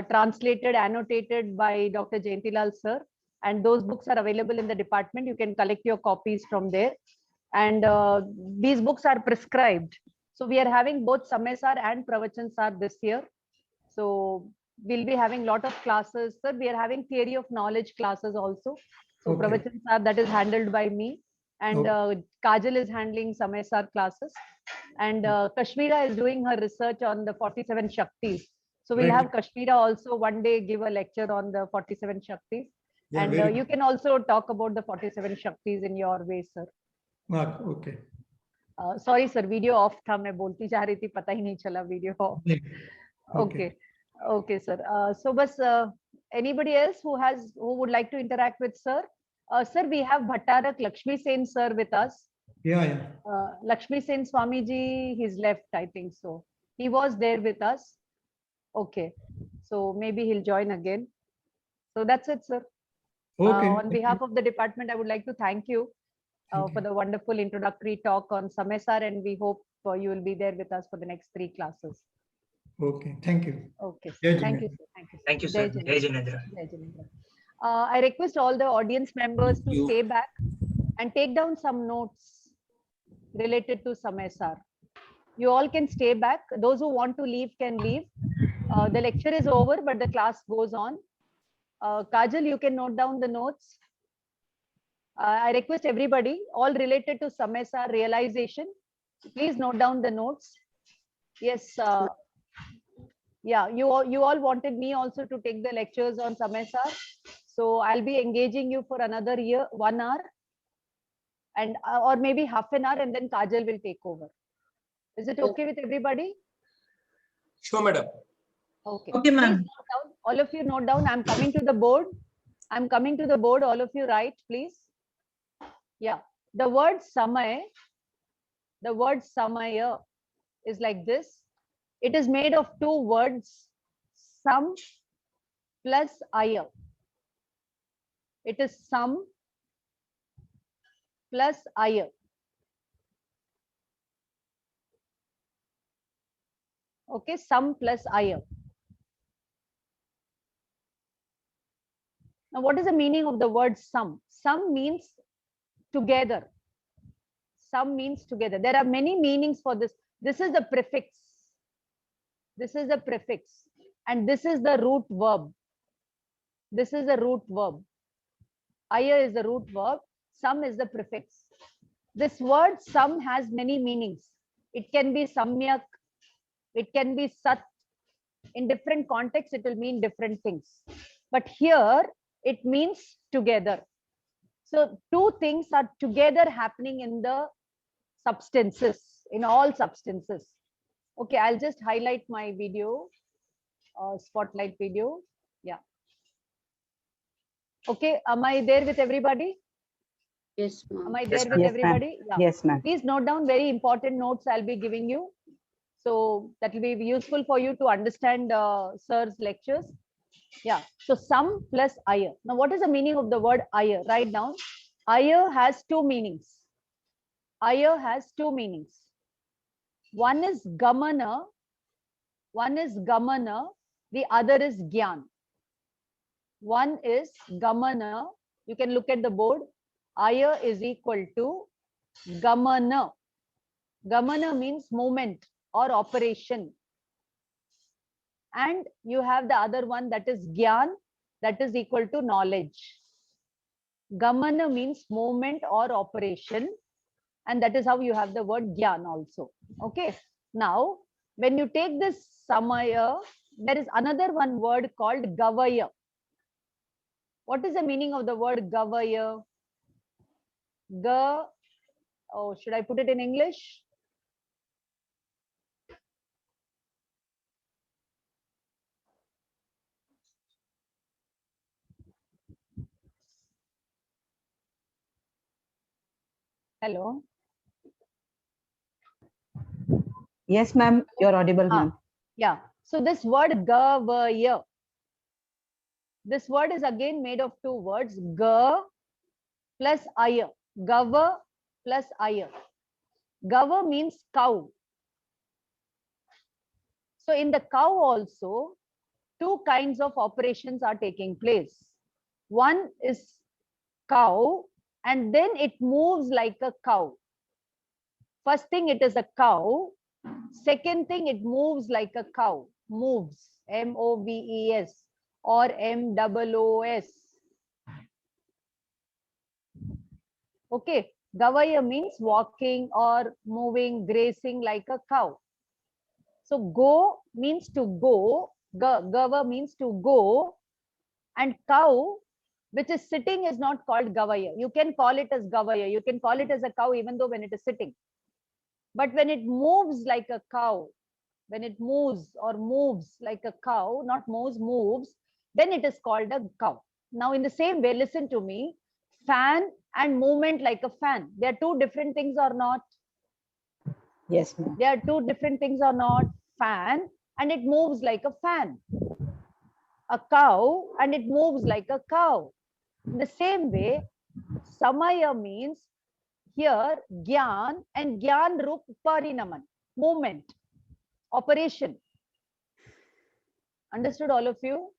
translated, annotated by Dr. Jayantilal sir. And those books are available in the department. You can collect your copies from there. And these books are prescribed. So we are having both Samesar and Pravachansar this year. So we'll be having a lot of classes. Sir, we are having theory of knowledge classes also. So Okay. Pravachansar, that is handled by me. And Kajal is handling Samesar classes. And Kashmira is doing her research on the 47 Shaktis. So we'll Right. have Kashmira also one day give a lecture on the 47 Shaktis. Yeah, And very you can also talk about the 47 Shaktis in your way, sir. Okay. Sorry, sir, video off था, मैं बोलती जा रही थी, पता ही नहीं चला video off. Okay. Okay, sir. So, bas, anybody else who would like to interact with sir? Sir, we have Bhattarak Lakshmi Sen sir with us. Yeah. Lakshmi Sen Swamiji, he's left, I think so. He was there with us. Okay. So maybe he'll join again. So that's it, sir. Okay. On thank behalf you. of the department, I would like to thank you Thank for you. the wonderful introductory talk on Samesar, and we hope you will be there with us for the next 3 classes. Okay, thank you. Okay, Jai sir. Thank you, Jinendra. sir. Thank you. Thank you, Jai sir. Jinendra. Jai Jinendra. Jai Jinendra. I request all the audience members to stay back and take down some notes related to Samesar. You all can stay back. Those who want to leave can leave. The lecture is over, but the class goes on. Kajal, you can note down the notes. I request everybody, all related to Samesar realization, please note down the notes. Yes, yeah, you all wanted me also to take the lectures on Samesar. So I'll be engaging you for another 1 hour, and or maybe half an hour, and then Kajal will take over. Is it okay with everybody? Sure, madam. Okay. Okay, Please ma'am. note down, all of you note down. I'm coming to the board. I'm coming to the board. All of you write, please. Yeah. The word samaya is like this. It is made of 2 words, sam plus aya. It is sam plus aya. Okay, sam plus aya. Now, what is the meaning of the word sam? Sam means together. Sam means together. There are many meanings for this. This is the prefix. This is the prefix. And this is the root verb. This is the root verb. Aya is the root verb. Sam is the prefix. This word sam has many meanings. It can be samyak. It can be sat. In different contexts, it will mean different things. But here, it means together. So 2 things are together happening in the substances, in all substances. Okay, I'll just highlight my video, spotlight video. Yeah. Okay, am I there with everybody? Yes, Am ma'am. I there Yes, with ma'am. everybody? Yeah. Yes, ma'am. Please note down very important notes I'll be giving you. So that will be useful for you to understand sir's lectures. Yeah. So sam plus aya. Now, what is the meaning of the word aya? Write down. Aya has 2 meanings. Aya has 2 meanings. One is gamana. One is gamana. The other is gyan. One is gamana. You can look at the board. Aya is equal to gamana. Gamana means movement or operation. And you have the other one, that is gyan, that is equal to knowledge. Gamana means movement or operation, and that is how you have the word gyan also. Okay. Now, when you take this samaya, there is another one word called gavaya. What is the meaning of the word gavaya? Oh, should I put it in English? Hello. Yes, ma'am. You're audible, ma'am. Yeah. So this word gavaya, this word is again made of 2 words, ga plus aya. Gava plus aya. Gava means cow. So in the cow also, 2 kinds of operations are taking place. One is cow, and then it moves like a cow. First thing, it is a cow. Second thing, it moves like a cow. Moves, M-O-V-E-S or M-O-O-S. Okay, gavaya means walking or moving, grazing like a cow. So go means to go, gava means to go, and cow, which is sitting, is not called gavaya. You can call it as gavaya. You can call it as a cow even though when it is sitting. But when it moves like a cow, when it moves like a cow, not moves, then it is called a cow. Now, in the same way, listen to me, fan and movement like a fan. They are 2 different things or not? Yes, ma'am. They are 2 different things or not? Fan, and it moves like a fan. a cow and it moves like a cow. In the same way, Samaya means here Gyan and Gyan Rup Parinaman, movement, operation. Understood, all of you?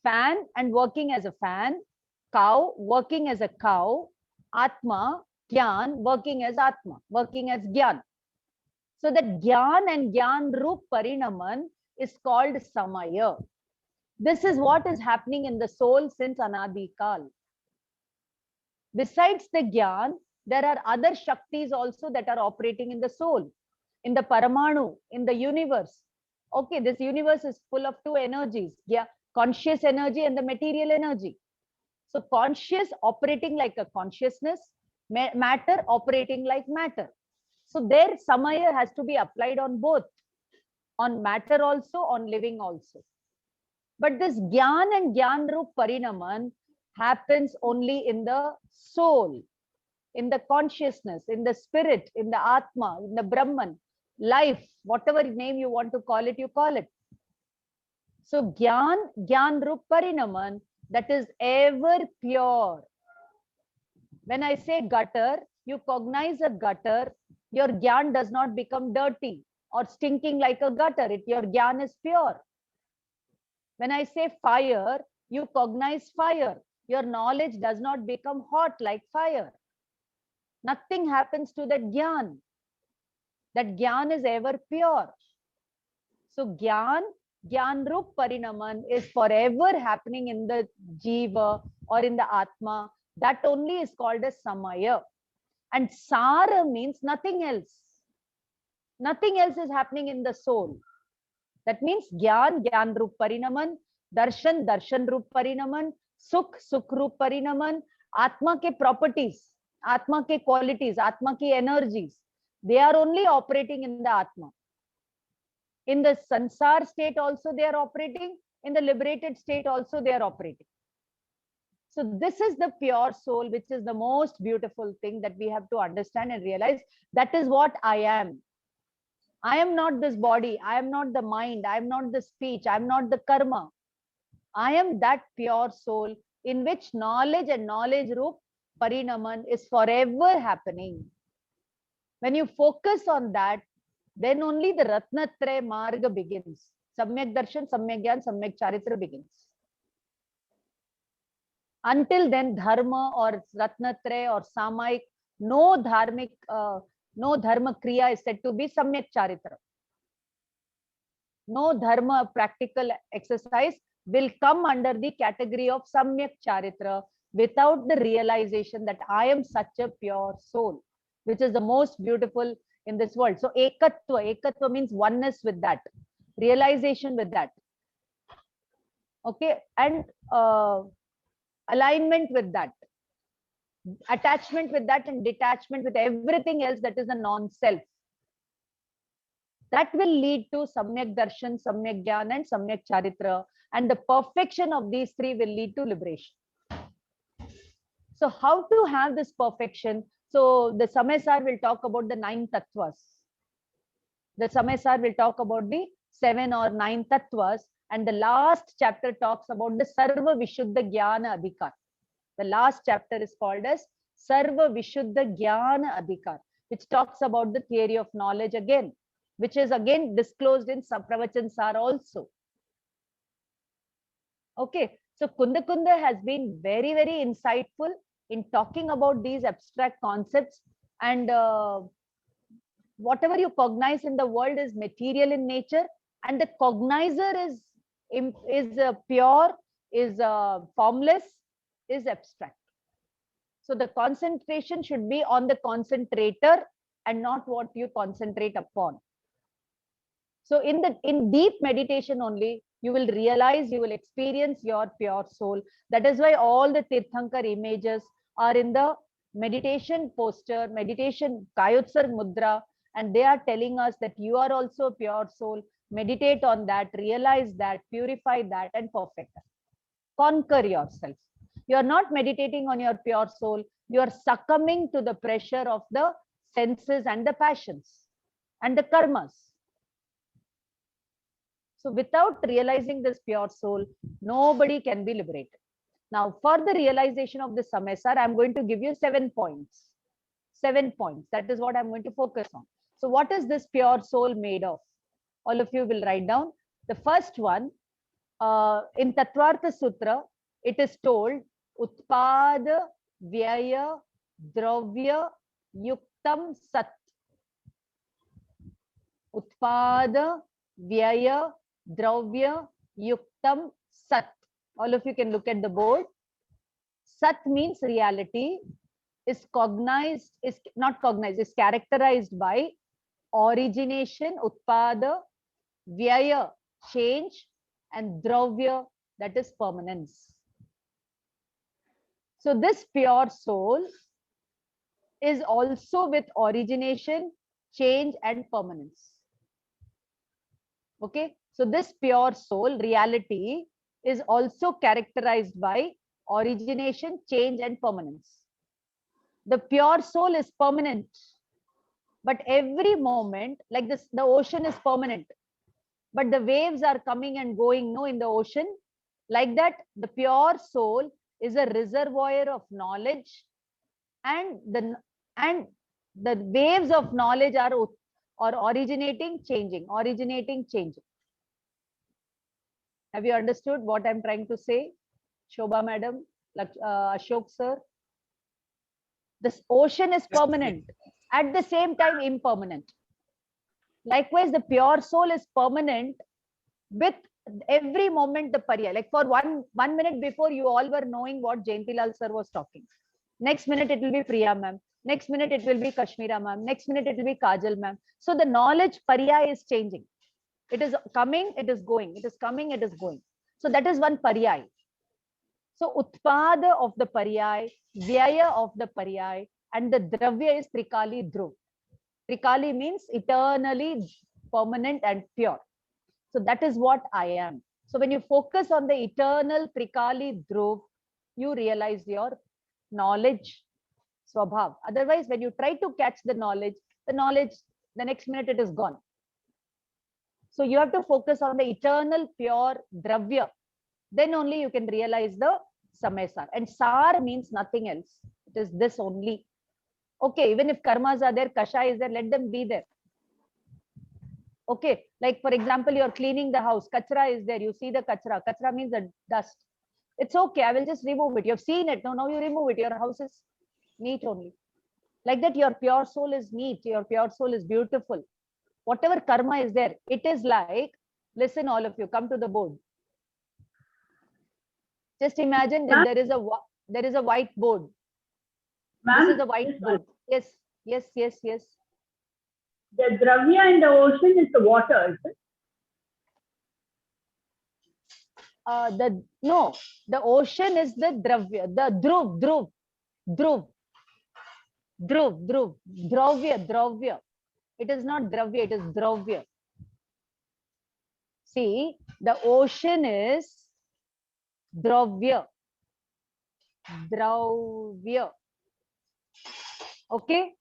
Fan and working as a fan, cow working as a cow, Atma, Gyan working as Atma, working as Gyan. So that Gyan and Gyan Rup Parinaman is called Samaya. This is what is happening in the soul since Anadi Kal. Besides the Gyan, there are other Shaktis also that are operating in the soul, in the Paramanu, in the universe. Okay, this universe is full of two energies, conscious energy and the material energy. So conscious operating like a consciousness, matter operating like matter. So there Samaya has to be applied on both, on matter also, on living also. But this Gyan and Gyan Rup Parinaman happens only in the soul, in the consciousness, in the spirit, in the Atma, in the Brahman, life, whatever name you want to call it, you call it. So Gyan Rup Parinaman, that is ever pure. When I say gutter, you cognize a gutter, your Gyan does not become dirty or stinking like a gutter. Your Gyan is pure. When I say fire, you cognize fire. Your knowledge does not become hot like fire. Nothing happens to that Gyan. That Gyan is ever pure. So Gyan Rup Parinaman is forever happening in the Jiva or in the Atma. That only is called as Samaya. And Sara means nothing else. Nothing else is happening in the soul. That means Gyan Rup Parinaman, Darshan Rup Parinaman, Sukh Rup Parinaman, Atma ke properties, Atma ke qualities, Atma ke energies. They are only operating in the Atma. In the Sansar state also they are operating. In the liberated state also they are operating. So this is the pure soul, which is the most beautiful thing that we have to understand and realize. That is what I am. I am not this body. I am not the mind. I am not the speech. I am not the karma. I am that pure soul in which knowledge and knowledge Rup Parinaman is forever happening. When you focus on that, then only the Ratnatraya Marga begins. Samyak Darshan, Samyak Gyan, Samyak Charitra begins. Until then, Dharma or Ratnatraya or Samaik, no Dharmic, no Dharma Kriya is said to be Samyak Charitra. No Dharma practical exercise will come under the category of Samyak Charitra without the realization that I am such a pure soul, which is the most beautiful in this world. So Ekatva means oneness with that, realization with that. Okay, and alignment with that, attachment with that, and detachment with everything else that is a non-self. That will lead to Samyak Darshan, Samyak Gyan, and Samyak Charitra. And the perfection of these three will lead to liberation. So how to have this perfection? So the Samesar will talk about the 9 tattvas. The Samesar will talk about the 7 or 9 tattvas. And the last chapter talks about the Sarva Vishuddha Jnana Adhikar. The last chapter is called as Sarva Vishuddha Jnana Adhikar, which talks about the theory of knowledge again, which is again disclosed in Pravachan Sar also. Okay, so Kunda has been very, very insightful in talking about these abstract concepts, and whatever you cognize in the world is material in nature, and the cognizer is pure, is formless, is abstract. So the concentration should be on the concentrator and not what you concentrate upon. So in deep meditation only, you will realize, you will experience your pure soul. That is why all the Tirthankar images are in the meditation posture, meditation Kayotsar Mudra, and they are telling us that you are also a pure soul. Meditate on that, realize that, purify that, and perfect that. Conquer yourself. You are not meditating on your pure soul. You are succumbing to the pressure of the senses and the passions and the karmas. So without realizing this pure soul, nobody can be liberated. Now, for the realization of this Samesar, I'm going to give you 7 points. 7 points. That is what I'm going to focus on. So what is this pure soul made of? All of you will write down. The first one, in Tattvartha Sutra, it is told, Utpada Vyaya Dravya Yuktam Sat. Utpada Vyaya Dravya Yuktam Sat. All of you can look at the board. Sat means reality, is cognized, is not cognized, is characterized by origination, Utpada, Vyaya, change, and Dravya, that is permanence. So this pure soul is also with origination, change, and permanence. Okay, so this pure soul, reality, is also characterized by origination, change, and permanence. The pure soul is permanent, but every moment, like this, the ocean is permanent, but the waves are coming and going, no, in the ocean. Like that, the pure soul is a reservoir of knowledge, and the waves of knowledge are originating, changing, originating, changing. Have you understood what I'm trying to say, Shobha madam, Ashok sir? This ocean is permanent, at the same time impermanent. Likewise, the pure soul is permanent with every moment the parya. Like for one minute before, you all were knowing what Jayantilal sir was talking. Next minute it will be Priya ma'am. Next minute it will be Kashmira ma'am. Next minute it will be Kajal ma'am. So the knowledge parya is changing. It is coming, it is going. It is coming, it is going. So that is one paryay. So Utpada of the paryay, Vyaya of the paryay, and the Dravya is Trikali Dhruv. Trikali means eternally permanent and pure. So that is what I am. So when you focus on the eternal Trikali Dhruv, you realize your knowledge Swabhav. Otherwise, when you try to catch the knowledge, the next minute it is gone. So you have to focus on the eternal pure Dravya. Then only you can realize the Samesar. And Sar means nothing else. It is this only. Okay, even if karmas are there, kasha is there, let them be there. Okay, like for example, you're cleaning the house, kachra is there, you see the kachra. Kachra means the dust. It's okay, I will just remove it. You've seen it, no, now you remove it. Your house is neat only. Like that, your pure soul is neat, your pure soul is beautiful. Whatever karma is there, it is like, listen all of you, come to the board. Just imagine that there is a white board. This is a white board. Yes, yes, yes, yes. The Dravya in the ocean is the water, is it? The ocean is the Dravya, the Dravya. It is not Dravya, it is Dravya. See, the ocean is Dravya. Okay.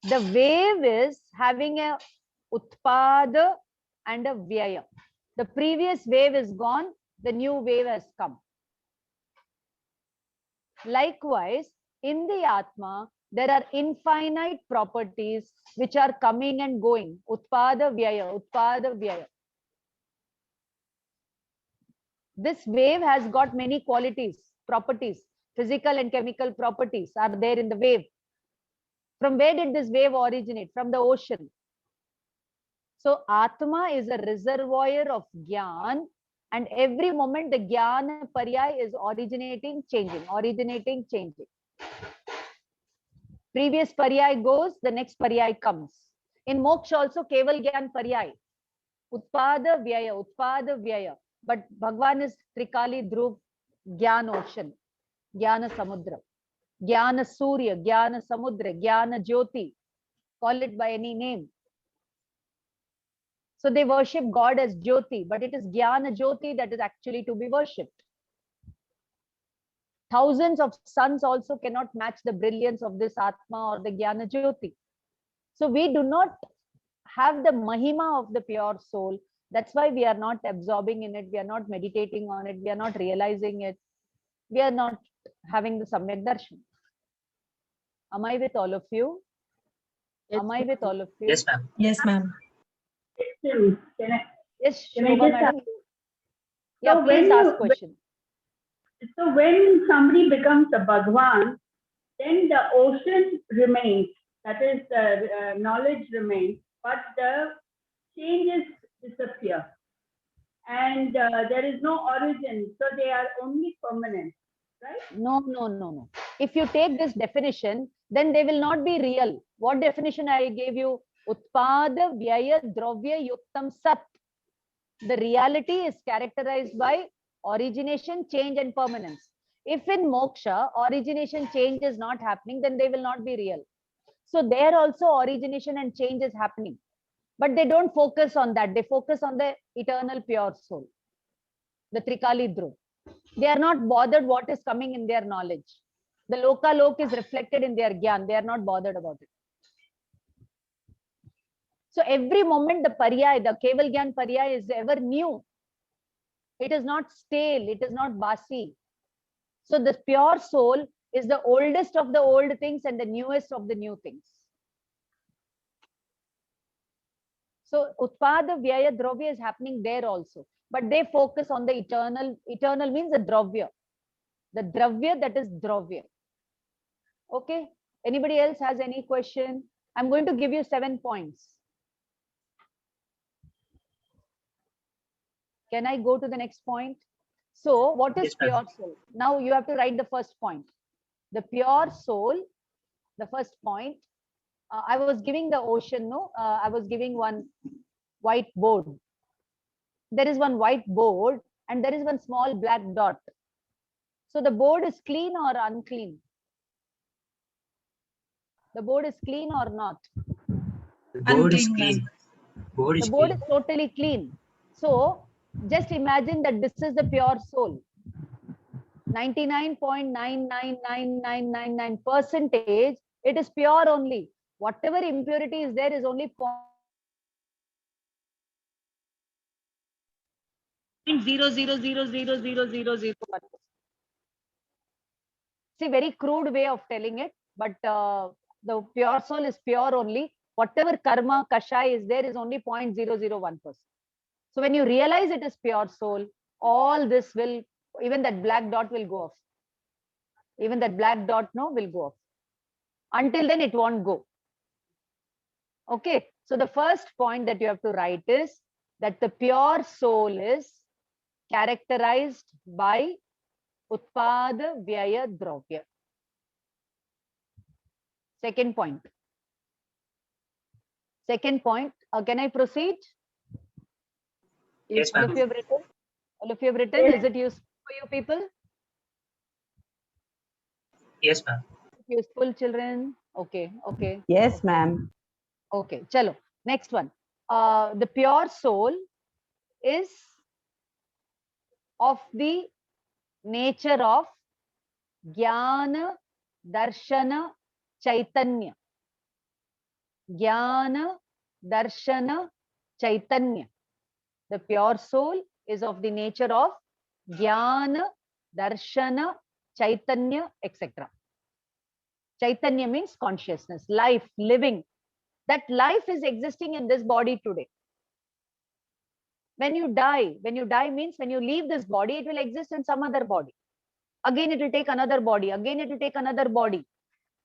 The wave is having a Utpada and a Vyaya. The previous wave is gone, the new wave has come. Likewise, in the Atma, there are infinite properties which are coming and going. Utpada Vyaya, Utpada Vyaya. This wave has got many qualities, properties, physical and chemical properties are there in the wave. From where did this wave originate? From the ocean. So Atma is a reservoir of Gyan, and every moment the Gyan Paryay is originating, changing, originating, changing. Previous Paryay goes, the next Paryay comes. In Moksha also, Keval Gyan Paryay. Utpada Vyaya, Utpada Vyaya. But Bhagwan is Trikali Dhruv, Gyan Ocean, Gyana Samudra, Gyana Surya, Gyana Samudra, Gyana Jyoti. Call it by any name. So they worship God as Jyoti, but it is Gyana Jyoti that is actually to be worshipped. Thousands of suns also cannot match the brilliance of this Atma or the Gyana Jyoti. So we do not have the Mahima of the pure soul That's why we are not absorbing in it. We are not meditating on it. We are not realizing it. We are not having the Samyak Darshan. Am I with all of you? Am I with all of you? Yes, ma'am. Yes, ma'am. Can I, Yes, can I Shobha just madam. ask- Yeah, So please when ask you- question. so when somebody becomes a Bhagwan, then the ocean remains, that is, the knowledge remains, but the changes disappear. And there is no origin, so they are only permanent, right? No, no, no, no. If you take this definition, then they will not be real. What definition I gave you? Utpada Vyaya Dravya Yuktam Sat. The reality is characterized by origination, change, and permanence. If in moksha, origination, change is not happening, then they will not be real. So there also origination and change is happening. But they don't focus on that. They focus on the eternal pure soul, the Trikali Dhruv. They are not bothered what is coming in their knowledge. The Loka Lok is reflected in their Gyan. They are not bothered about it. So every moment the Paryay, the Keval Gyan Paryay is ever new. It is not stale. It is not basi. So the pure soul is the oldest of the old things and the newest of the new things. So Utpada Vyaya Dravya is happening there also. But they focus on the eternal. Eternal means the Dravya. The Dravya, that is Dravya. Okay. Anybody else has any question? I'm going to give you 7 points. Can I go to the next point? So what is Yes, ma'am. pure soul? Now you have to write the first point. The pure soul, the first point. I was giving the ocean, no? I was giving one white board. There is one white board and there is one small black dot. So the board is clean or unclean? The board is clean or not? The board is Unclean, clean. Board The is board clean. is totally clean. So just imagine that this is the pure soul. 99.999999%, it is pure only. Whatever impurity is there is only 0.00000001%. See, very crude way of telling it, but the pure soul is pure only. Whatever karma, kashai is there is only 0.001%. So when you realize it is pure soul, all this will, even that black dot will go off. Even that black dot no will go off. Until then, it won't go. Okay. So the first point that you have to write is that the pure soul is characterized by Utpada Vyaya Dravya. Second point. Second point. Can I proceed? Yes, All ma'am. of you have written? All of you have written? Is it useful for you people? Yes, ma'am. Useful, children? Okay. Okay. Yes, ma'am. Okay. Chalo. Next one. The pure soul is of the nature of Jnana, Darshana, Chaitanya. Jnana, Darshana, Chaitanya. The pure soul is of the nature of Jnana, Darshana, Chaitanya, etc. Chaitanya means consciousness, life, living. That life is existing in this body today. When you die means when you leave this body, it will exist in some other body. Again, it will take another body. Again, it will take another body.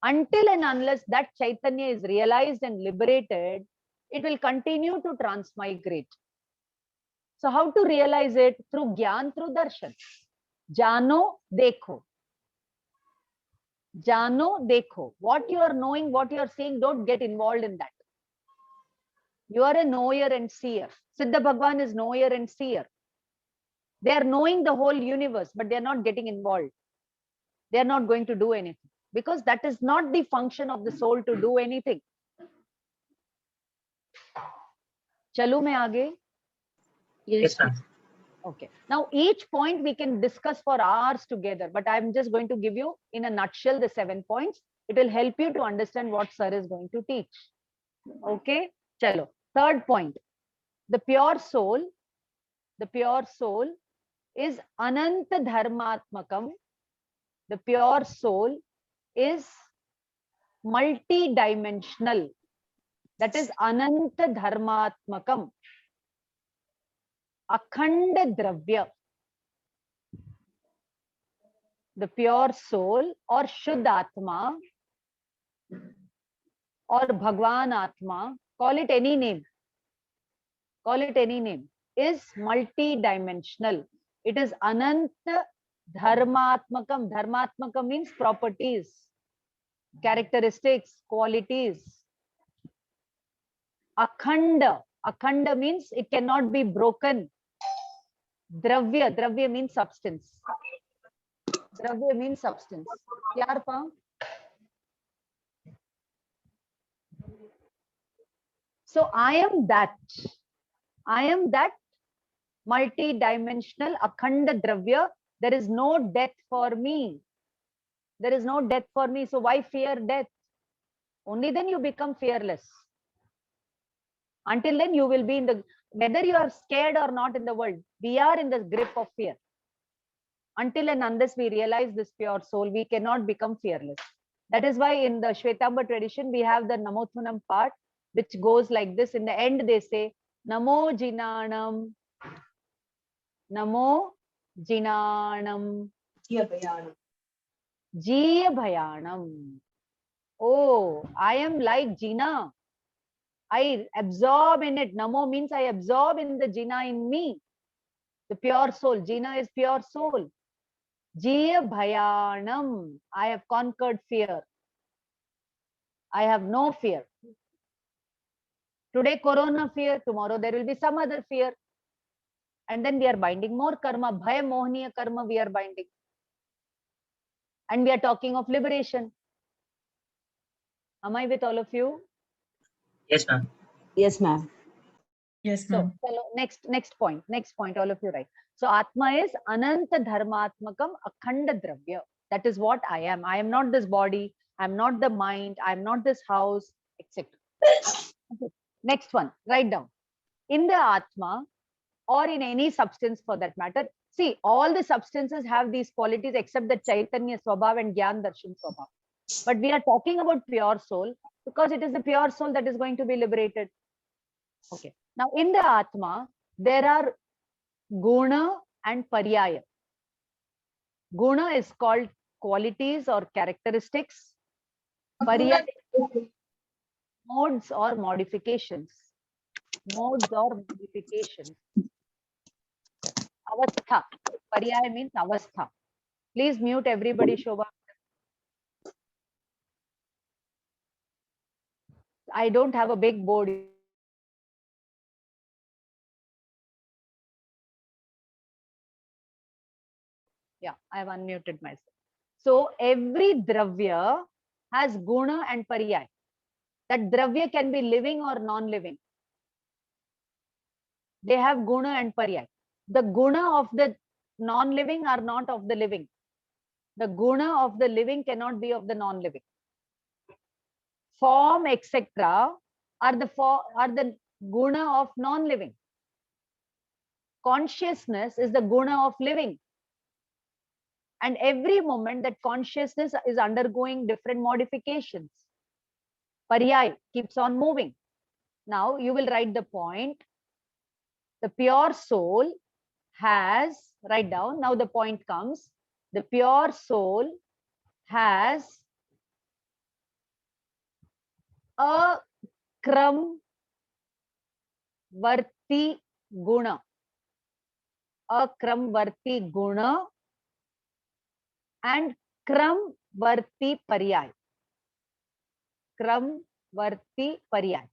Until and unless that Chaitanya is realized and liberated, it will continue to transmigrate. So how to realize it? Through Gyan, through Darshan. Jano, dekho. Jano, dekho. What you are knowing, what you are seeing, don't get involved in that. You are a knower and seer. Siddha Bhagwan is knower and seer. They are knowing the whole universe, but they are not getting involved. They are not going to do anything because that is not the function of the soul to do anything. Chalu mein aage? Yes, ma'am. Okay. Now each point we can discuss for hours together, but I'm just going to give you in a nutshell the 7 points. It will help you to understand what sir is going to teach. Okay. Chalo. Third point. the pure soul is Ananta Dharmatmakam. The pure soul is multi-dimensional. That is Ananta Dharmatmakam. Akhanda Dravya. The pure soul or Shuddha Atma or Bhagwan Atma, call it any name. Call it any name. Is multi-dimensional. It is Ananta Dharmatmakam. Dharmatmakam means properties, characteristics, qualities. Akhanda. Akhanda means it cannot be broken. Dravya. Dravya means substance. Dravya means substance. Yaar pa? So I am that multi-dimensional Akhanda Dravya. There is no death for me. There is no death for me. So why fear death? Only then you become fearless. Until then you will be in the, whether you are scared or not in the world, we are in the grip of fear. Until and unless we realize this pure soul, we cannot become fearless. That is why in the Shvetamba tradition, we have the Namothunam part, which goes like this. In the end, they say, Namo Jinanam, Namo Jinanam, Jiya Bhayanam. Oh, I am like Jina. I absorb in it. Namo means I absorb in the Jina in me. The pure soul. Jina is pure soul. Jiya Bhayanam. I have conquered fear. I have no fear. Today, Corona fear. Tomorrow, there will be some other fear. And then we are binding more karma. Bhaya Mohniya karma we are binding. And we are talking of liberation. Am I with all of you? Yes, ma'am. Yes, ma'am. Yes, So, ma'am. next point, all of you write. So, Atma is Ananta Dharmatmakam Akhanda Dravya. That is what I am. I am not this body. I am not the mind. I am not this house, etc. Okay. Next one, write down. In the Atma or in any substance for that matter, see, all the substances have these qualities except the Chaitanya Swabhav and Gyan Darshan Swabhav. But we are talking about pure soul because it is the pure soul that is going to be liberated. Okay. Now, in the Atma, there are Guna and Paryaya. Guna is called qualities or characteristics. Paryaya, modes or modifications. Modes or modifications. Avastha. Paryaya means avastha. Please mute everybody, Shobha. I don't have a big board. Yeah, I have unmuted myself. So every dravya has guna and paryaya. That dravya can be living or non-living. They have guna and paryaya. The guna of the non-living are not of the living. The guna of the living cannot be of the non-living. Form, etc. are the guna of non-living. Consciousness is the guna of living. And every moment that consciousness is undergoing different modifications. Paryaya keeps on moving. Now you will write the point. The pure soul has, write down, now the point comes. The pure soul has a kram varti guna. A kram varti guna and kram varti paryaya. Kram varti paryaya.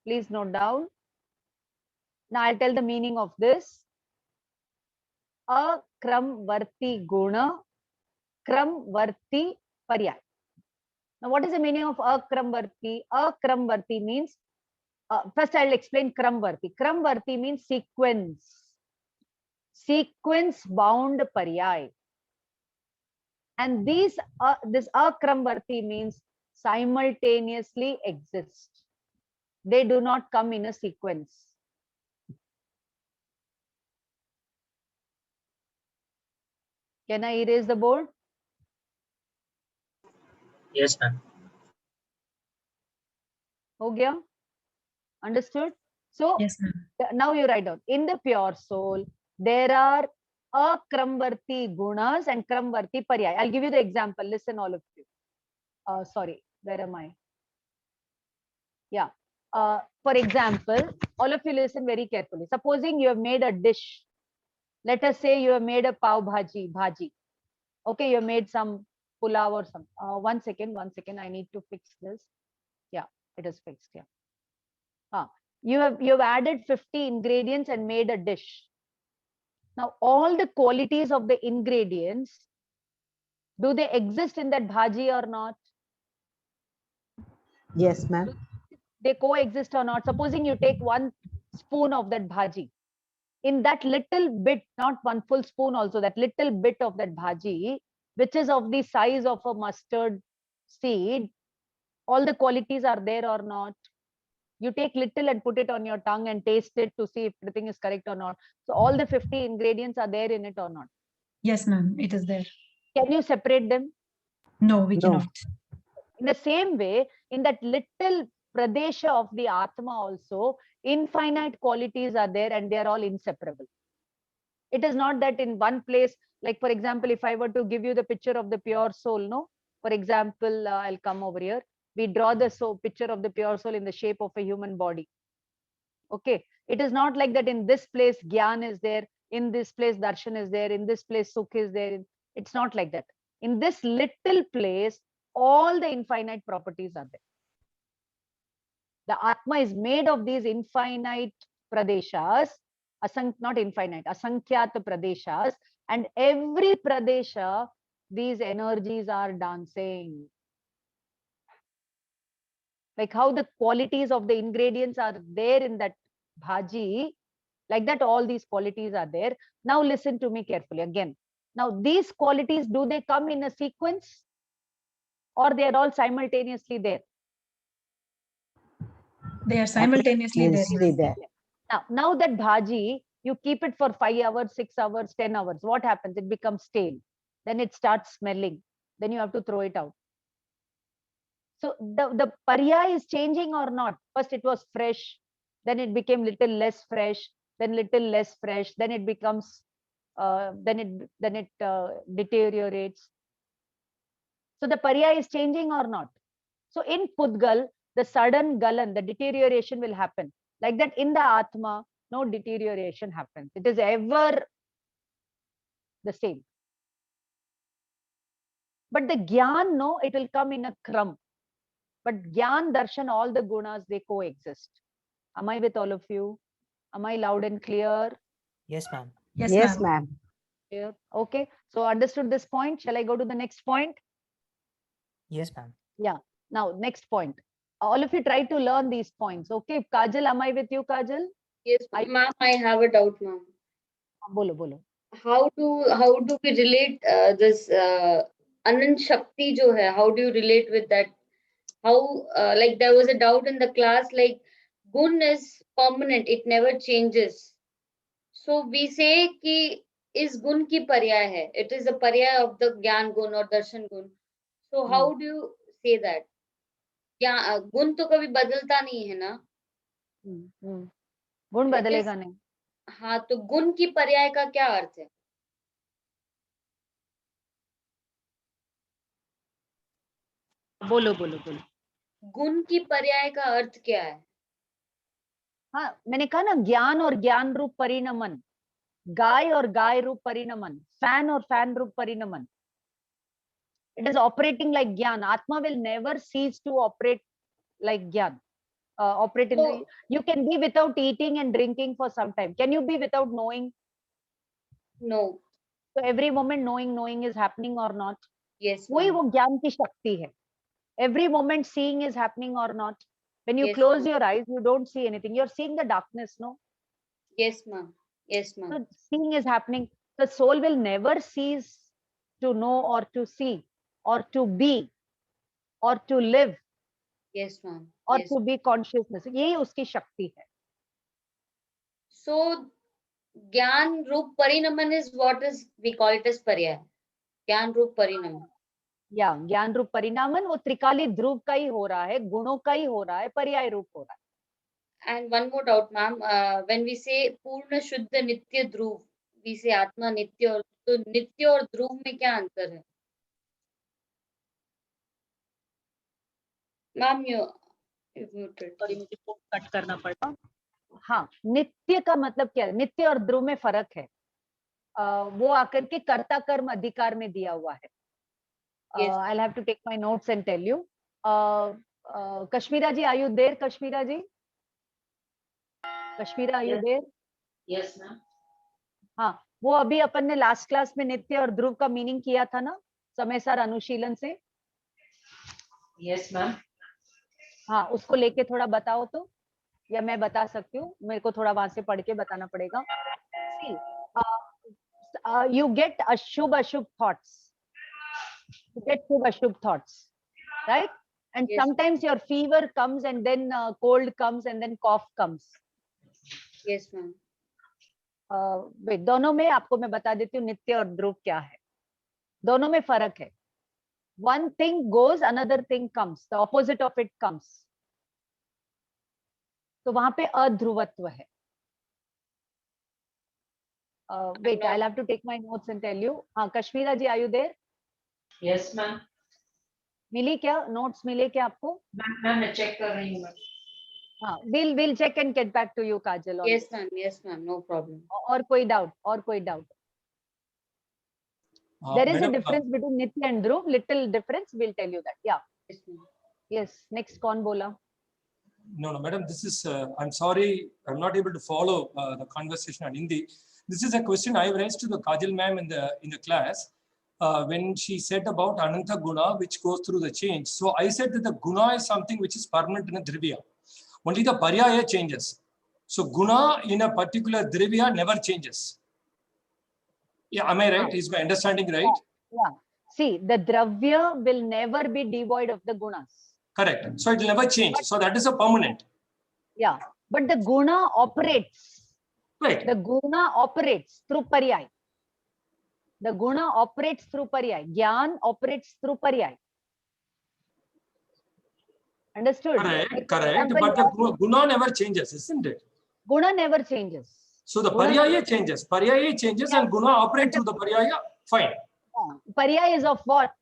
Please note down. Now I'll tell the meaning of this. A kram varti guna, kram varti paryaya. Now what is the meaning of a kram varti? A kram varti means, first I'll explain kram varti. Kram varti means sequence. Sequence bound paryaya. And this akram varti means simultaneously exist. They do not come in a sequence. Can I erase the board? Yes, ma'am. Ho gaya? Understood? So Yes, ma'am. now you write down. In the pure soul, there are akramvarti gunas and kramvarti paryay. I'll give you the example. Listen, all of you. Sorry, where am I? Yeah. For example, all of you listen very carefully. Supposing you have made a dish. Let us say you have made a pav bhaji. Okay, you have made some pulao or some. 1 second, 1 second. I need to fix this. Yeah, it is fixed. Yeah. You have added 50 ingredients and made a dish. Now, all the qualities of the ingredients, do they exist in that bhaji or not? Yes, ma'am. They coexist or not? Supposing you take 1 spoon of that bhaji. In that little bit, not 1 full spoon also, that little bit of that bhaji, which is of the size of a mustard seed, all the qualities are there or not? You take little and put it on your tongue and taste it to see if everything is correct or not. So all the 50 ingredients are there in it or not? Yes, ma'am. It is there. Can you separate them? No, we No. cannot. In the same way, in that little pradesha of the Atma also, infinite qualities are there and they are all inseparable. It is not that in one place, like for example, if I were to give you the picture of the pure soul, no? For example, I'll come over here. We draw the picture of the pure soul in the shape of a human body. Okay. It is not like that in this place, Gyan is there, in this place, Darshan is there, in this place, Sukh is there. It's not like that. In this little place, all the infinite properties are there. The Atma is made of these infinite pradeshas, not infinite, asankyat pradeshas, and every pradesha, these energies are dancing. Like how the qualities of the ingredients are there in that bhaji, like that all these qualities are there. Now listen to me carefully again. Now these qualities, do they come in a sequence or they are all simultaneously there? They are simultaneously there. Simultaneously there. Now that bhaji, you keep it for 5 hours, 6 hours, 10 hours. What happens? It becomes stale. Then it starts smelling. Then you have to throw it out. So the parya is changing or not? First it was fresh, then it became little less fresh, then little less fresh, then it becomes, then it deteriorates. So the parya is changing or not? So in Pudgal, the sudden galan, the deterioration will happen. Like that in the Atma, no deterioration happens. It is ever the same. But the Gyan, no, it will come in a kram. But Gyan, Darshan, all the gunas, they coexist. Am I with all of you? Am I loud and clear? Yes, ma'am. Yes, Yes, ma'am. ma'am. Clear? Okay. So understood this point. Shall I go to the next point? Yes, ma'am. Yeah. Now, next point. All of you try to learn these points. Okay. Kajal, am I with you, Kajal? Yes, ma'am, I have a doubt, ma'am. Bolo, bolo. How do we relate this Anand Shakti jo hai? How do you relate with that? How like there was a doubt in the class, like gun is permanent, it never changes. So we say कि इस गुण की पर्याय है. It is a पर्याय of the ज्ञान गुण or दर्शन गुण. So how do you say that? क्या गुण तो कभी बदलता नहीं है ना? गुण बदलेगा नहीं. हाँ, तो गुण की पर्याय का क्या अर्थ है? बोलो बोलो बोलो. गुण की पर्याय का अर्थ क्या है? हाँ, मैंने कहा ना ज्ञान और ज्ञान रूप परिणमन, गाय और गाय रूप परिणमन, फैन और फैन रूप परिणमन. It is operating like Gyan. Atma will never cease to operate like Gyan. Operate in the, you can be without eating and drinking for some time. Can you be without knowing? No. So every moment knowing is happening or not? Yes. वही वो ज्ञान की शक्ति है. Every moment seeing is happening or not? When you close your eyes, you don't see anything. You're seeing the darkness, no? Yes, ma'am. Yes, ma'am. So seeing is happening. The soul will never cease to know or to see or to be or to live. Yes, ma'am. Or yes. to be consciousness. यही उसकी शक्ति है. So ज्ञान रूप परिणमन is what is we call it as पर्याय. ज्ञान रूप परिणाम. या ज्ञान रूप परिणामन वो त्रिकाली ध्रुव का ही हो रहा है, गुणों का ही हो रहा है, पर्याय रूप हो रहा है. And one more doubt, ma'am. When we say पूर्ण शुद्ध नित्य ध्रुव, we say आत्मा नित्य, और तो नित्य और ध्रुव में क्या अंतर है? Ma'am you've muted. सॉरी, मुझे फोन कट करना पड़ा. हाँ, नित्य का मतलब क्या है? नित्य और ध्रुव में फर्क है. वो आकर के कर्ता कर्म अधिकार में दिया हुआ है. Yes. I'll have to take my notes and tell you. Kashmira ji, are you there? Kashmira ji? Kashmira, are you Yes. there? Yes, ma'am. हाँ, वो अभी अपन ने लास्ट क्लास में नित्य और ध्रुव का मीनिंग किया था ना, समय सार अनुशीलन से. Yes, ma'am. हाँ, उसको लेके थोड़ा बताओ तो, या मैं बता सकती हूँ, मेरे को थोड़ा वहां से पढ़ के बताना पड़ेगा. See, you get ashubh thoughts. You get shubh thoughts, right? And Yes. sometimes your fever comes and then cold comes and then cough comes. Yes, ma'am. wait, दोनों में आपको मैं बता देती हूँ नित्य और ध्रुव क्या है. दोनों में फर्क है. One thing goes, another thing comes. The opposite of it comes. तो वहां पे अध्रुवत्व है. Wait, I'll have to take my notes and tell you. हाँ, कश्मीरा जी, are you there? Yes, ma'am. मिली क्या? नोट्स मिले क्या आपको? मैम मैं चेक कर रही हूँ. हाँ, we'll check and get back to you, Kajal. Yes, ma'am. Yes, ma'am. No problem. और कोई डाउट? और कोई doubt? There is a Madam, difference between Nitya and Dhruv. Little difference. We'll tell you that. Yeah. Yes, ma'am. Yes. Next, कौन बोला? No, madam, this is, I'm sorry, I'm not able to follow the conversation in Hindi. This is a question I raised to the Kajal ma'am in the class when she said about Ananta Guna, which goes through the change. So I said that the Guna is something which is permanent in a Drivya. Only the Paryaya changes. So Guna in a particular Drivya never changes. Yeah, am I right? Is my understanding right? Yeah. See, the Dravya will never be devoid of the Gunas. Correct. So it will never change. So that is a permanent. Yeah. But the Guna operates. Right. The Guna operates through Paryay. The Guna operates through Paryay. Gyan operates through Paryay. Understood? Correct. Like, Correct. for But example, the Guna never changes, isn't it? Guna never changes. So the Guna Paryaya never changes. Paryaya changes Yeah. and Guna operates through the Paryaya. Fine. Paryay is of what?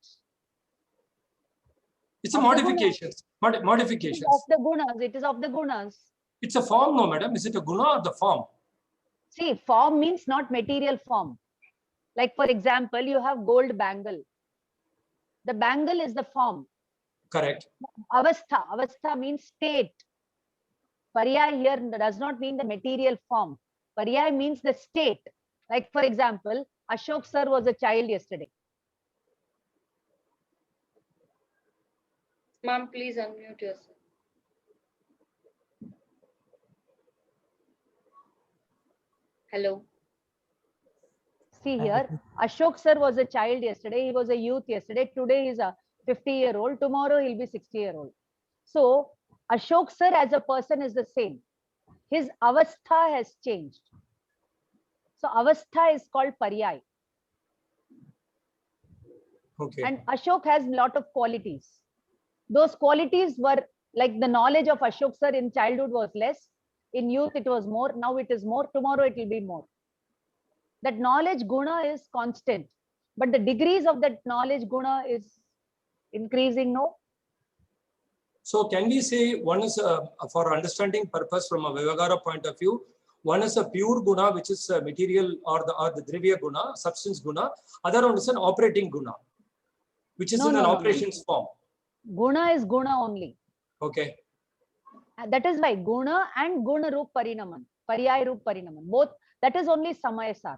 It's a Of the modifications. It is Modifications. of the Gunas. It is of the Gunas. It's a form, no, madam. Is it a Guna or the form? See, form means not material form. Like, for example, you have gold bangle. The bangle is the form. Correct. Avastha. Avastha means state. Paryay here does not mean the material form. Paryay means the state. Like, for example, Ashok sir was a child yesterday. Ma'am, please unmute yourself. Hello. See here, Ashok sir was a child yesterday. He was a youth yesterday. Today he's a 50-year-old. Tomorrow he'll be 60-year-old. So Ashok sir as a person is the same. His avastha has changed. So avastha is called Paryay. Okay. And Ashok has a lot of qualities. Those qualities were like the knowledge of Ashok sir in childhood was less. In youth it was more. Now it is more. Tomorrow it will be more. That knowledge guna is constant. But the degrees of that knowledge guna is increasing, no? So can we say one is for understanding purpose from a Vyavahara point of view, one is a pure guna, which is a material or the Drivya guna, substance guna. Other one is an operating guna, which is No, in no, an no, no. operations form. Guna is guna only. Okay. That is why guna and guna roop parinaman, paryay roop parinaman, both, that is only samayasar.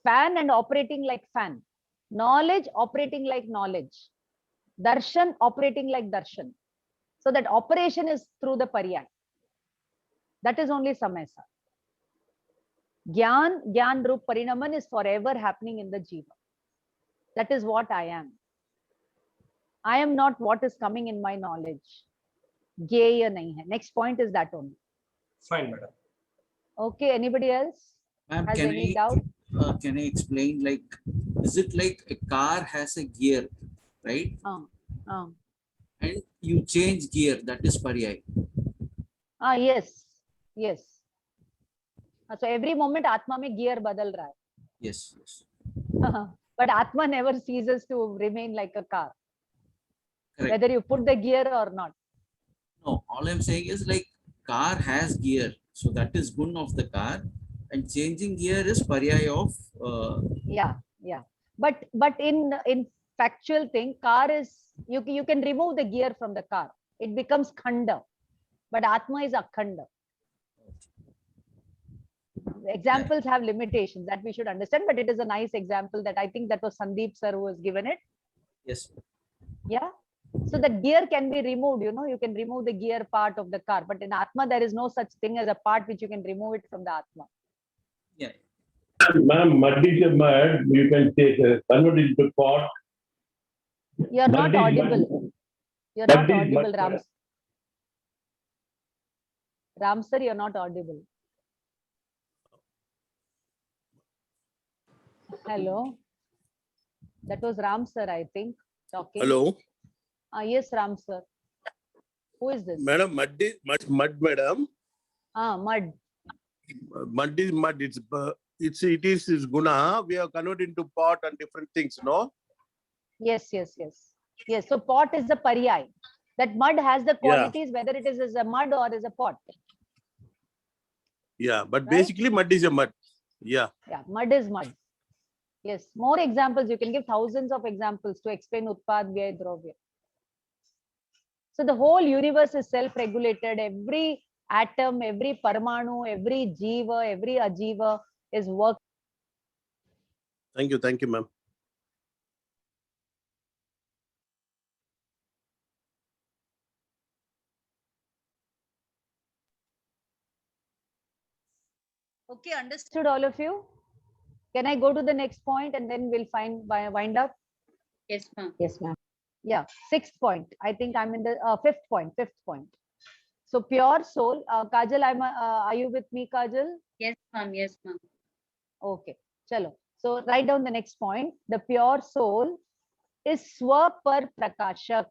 Fan and operating like fan. Knowledge operating like knowledge. Darshan operating like darshan. So that operation is through the paryay. That is only samayasar. Gyan roop parinaman is forever happening in the jiva. That is what I am. I am not what is coming in my knowledge. Gyeya nahi hai. Next point is that only. Fine, madam. Okay, anybody else Ma'am, has any doubt? can I explain, like, is it like a car has a gear, right? And you change gear, that is paryay. Yes, yes. So every moment Atma mein gear badal raha Yes, yes. hai. But Atma never ceases to remain like a car, Correct. whether you put the gear or not. No, all I'm saying is like car has gear, so that is gun of the car, and changing gear is paryay of. Yeah. But in factual thing, car is you can remove the gear from the car. It becomes khanda, but Atma is akhanda. Examples have limitations that we should understand, but it is a nice example that I think that was Sandeep sir who has given it. Yes. Yeah. So the gear can be removed, you can remove the gear part of the car, but in Atma, there is no such thing as a part which you can remove it from the Atma. Yeah. Ma'am, mud is a mud, you can take convert it into pot. You're not audible. You're not audible, Ram. Ram sir, you're not audible. Hello. That was Ram sir, I think, talking. Hello. Yes, Ram sir. Who is this? Madam, mud, madam. Mud. Mud is mud. It is guna. We have converted into pot and different things, no? Yes. So pot is the paryay. That mud has the qualities, whether it is as a mud or as a pot. Yeah, but basically mud is a mud. Yeah. Yeah, mud is mud. Yes, more examples. You can give thousands of examples to explain Utpad, Vyay, Dravya. So the whole universe is self-regulated. Every atom, every paramanu, every jiva, every ajiva is working. Thank you, ma'am. Okay, understood all of you? Can I go to the next point and then we'll wind up? Yes, ma'am. Yes, ma'am. Yeah, sixth point. I think I'm in the fifth point. So pure soul. Kajal, are you with me, Kajal? Yes, ma'am. Yes, ma'am. Okay, chalo. So write down the next point. The pure soul is Swapar Prakashak.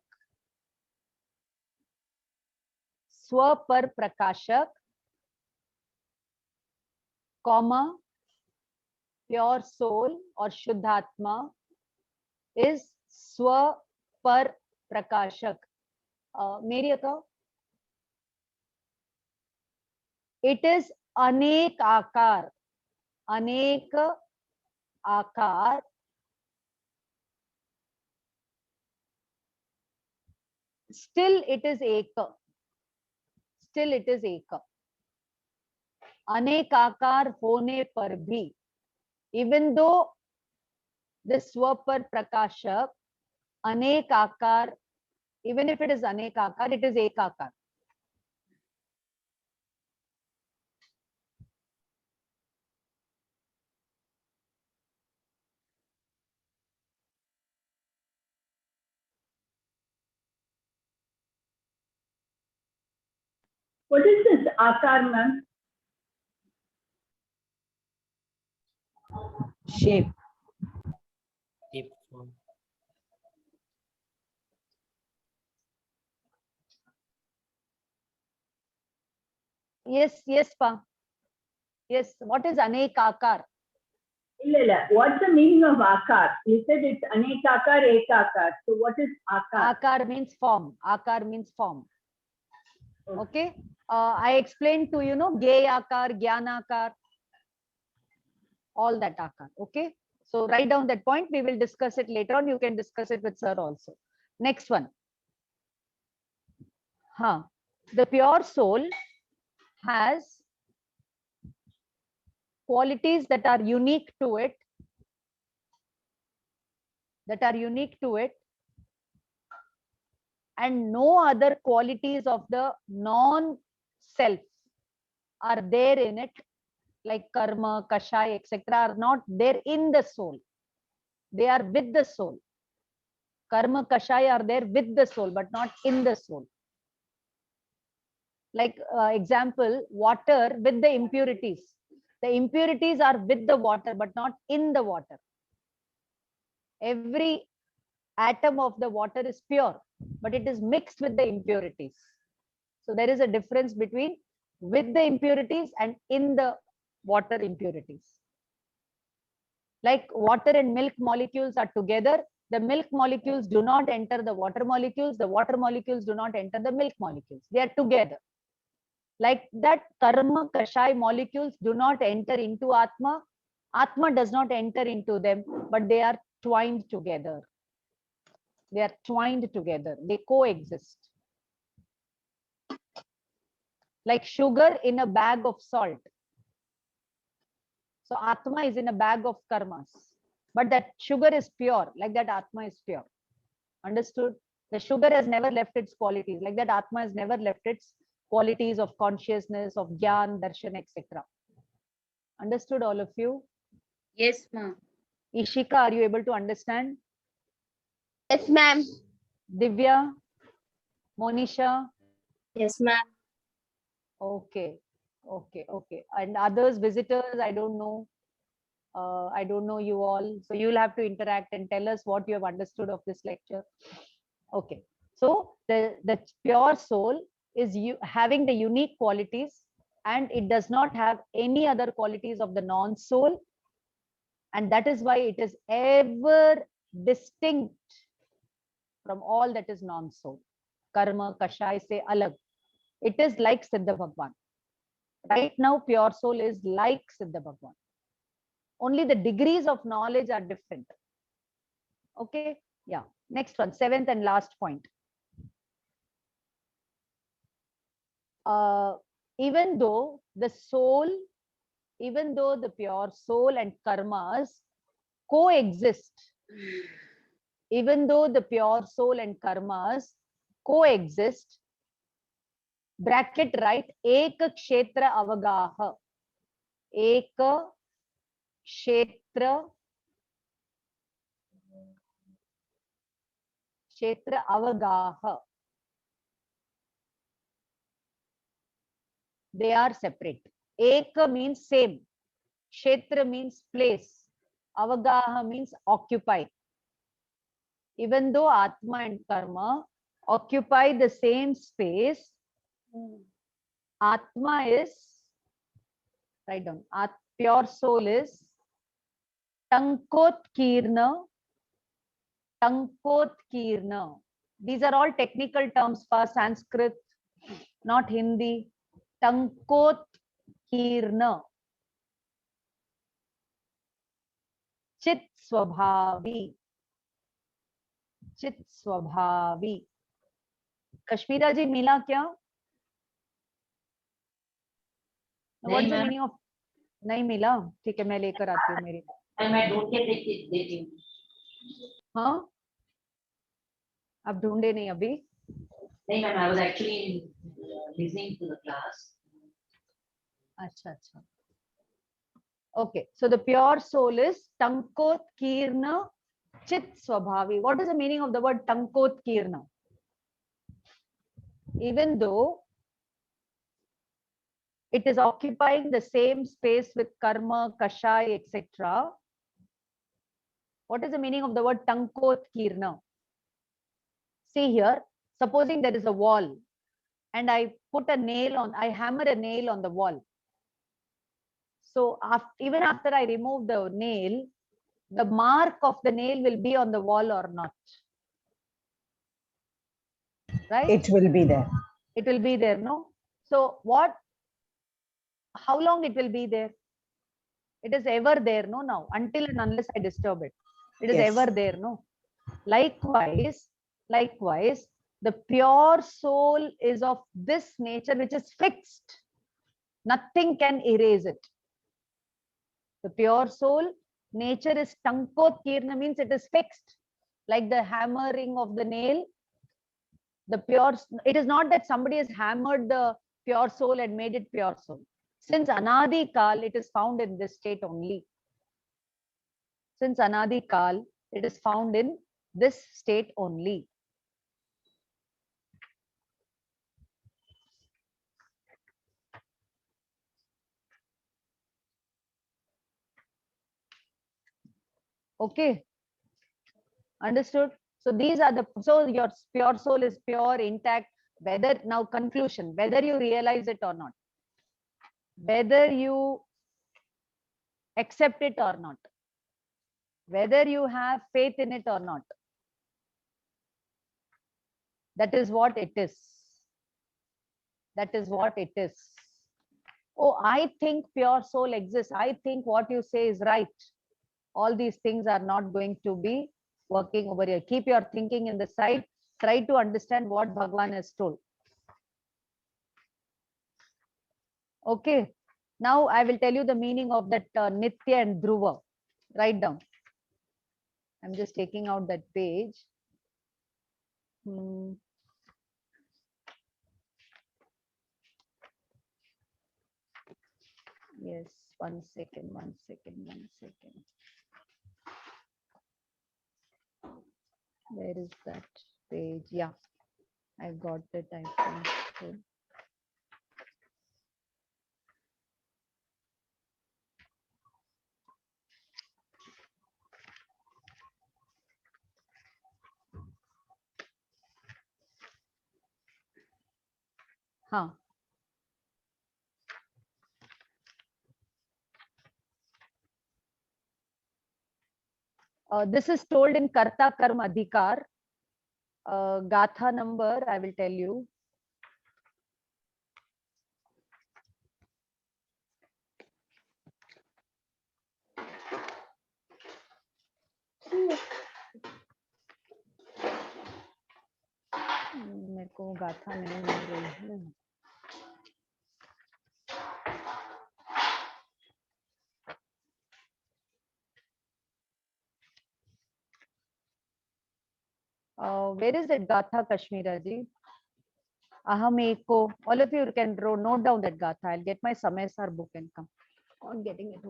Swapar Prakashak, comma, pure soul or Shuddhatma is Swapar Prakashak. Meri Akka, it is Anek Akar. Anek Akar. Still it is Eka. Still it is Eka. Anek Akar hone par bhi. Even though the Swapar Prakashak, Anek Akar, even if it is Anek Akar, it is Ekakar. What is this akar, ma'am? Shape. Yes, Pa. Yes, what is Anek Akar? What's the meaning of akar? You said it's anekakar, ekakar. So what is akar? Akar means form. Akar means form. Okay. I explained to Gay Akar, Gyan Akar, all that Akar. Okay. So write down that point. We will discuss it later on. You can discuss it with sir also. Next one. The pure soul has qualities that are unique to it. And no other qualities of the non-self are there in it, like karma, kashai, etc. are not there in the soul. They are with the soul. Karma, kashai are there with the soul, but not in the soul. Like example, water with the impurities. The impurities are with the water, but not in the water. Every atom of the water is pure, but it is mixed with the impurities. So there is a difference between with the impurities and in the water impurities. Like water and milk molecules are together, the milk molecules do not enter the water molecules do not enter the milk molecules. They are together. Like that, karma, kashai molecules do not enter into Atma. Atma does not enter into them, but they are twined together. They are twined together. They coexist. Like sugar in a bag of salt. So Atma is in a bag of karmas. But that sugar is pure, like that Atma is pure. Understood? The sugar has never left its qualities, like that Atma has never left its qualities of consciousness, of Gyan, Darshan, etc. Understood, all of you? Yes, ma'am. Ishika, are you able to understand? Yes, ma'am. Divya? Monisha? Yes, ma'am. Okay, okay, okay. And others, visitors, I don't know. I don't know you all. So you'll have to interact and tell us what you have understood of this lecture. Okay. So the pure soul is having the unique qualities, and it does not have any other qualities of the non-soul. And that is why it is ever distinct from all that is non-soul. Karma, kashai se alag. It is like Siddha Bhagwan. Right now, pure soul is like Siddha Bhagwan. Only the degrees of knowledge are different. Okay. Yeah. Next one, seventh and last point. Even though the pure soul and karmas coexist, even though the pure soul and karmas coexist, bracket write, ek kshetra avagaha, ek kshetra avagaha. They are separate. Eka means same. Kshetra means place. Avagaha means occupy. Even though Atma and Karma occupy the same space, Atma is, write down, pure soul is Tankotkirna. Tankotkirna. These are all technical terms for Sanskrit, not Hindi. Tankotkirna. Chit Swabhavi. Chit Swabhavi. Kashmira ji मिला क्या? What is the meaning of? नहीं मिला. ठीक है, मैं लेकर आती हूँ मेरी. मैं ढूंढ के देती हूँ. हाँ, आप ढूंढे नहीं अभी? नहीं ma'am, I was actually listening to the class. अच्छा अच्छा. Okay, so the pure soul is Tankotkirna Chit Swabhavi. What is the meaning of the word Tankotkirna? Even though it is occupying the same space with karma, kashai, etc. What is the meaning of the word Tankotkirna? See here, supposing there is a wall and I hammer a nail on the wall. So even after I remove the nail, the mark of the nail will be on the wall or not? Right? It will be there. It will be there, no? So how long it will be there? It is ever there, no? Now, until and unless I disturb it. It is Yes. ever there, no? Likewise, the pure soul is of this nature, which is fixed. Nothing can erase it. The pure soul nature is Tankotkirna, means it is fixed. Like the hammering of the nail. It is not that somebody has hammered the pure soul and made it pure soul. Since Anadi Kal, it is found in this state only. Since Anadi Kal, it is found in this state only. Okay. Understood? So these are the, so your pure soul is pure, intact, whether, now conclusion, whether you realize it or not, whether you accept it or not, whether you have faith in it or not, that is what it is. That is what it is. Oh, I think pure soul exists. I think what you say is right. All these things are not going to be working over here. Keep your thinking in the side. Try to understand what Bhagwan has told. Okay. Now I will tell you the meaning of that Nitya and Dhruva. Write down. I'm just taking out that page. Yes, 1 second, 1 second, 1 second. Where is that page? Yeah, I got it. I think. Huh. This is told in Karta Karma Adhikar. Gatha number, I will tell you. मेरे को गाथा नहीं मिल रही है. Where is that Gatha, Kashmira ji? Aham eko. All of you can note down that Gatha. I'll get my Samesar book and come on getting it.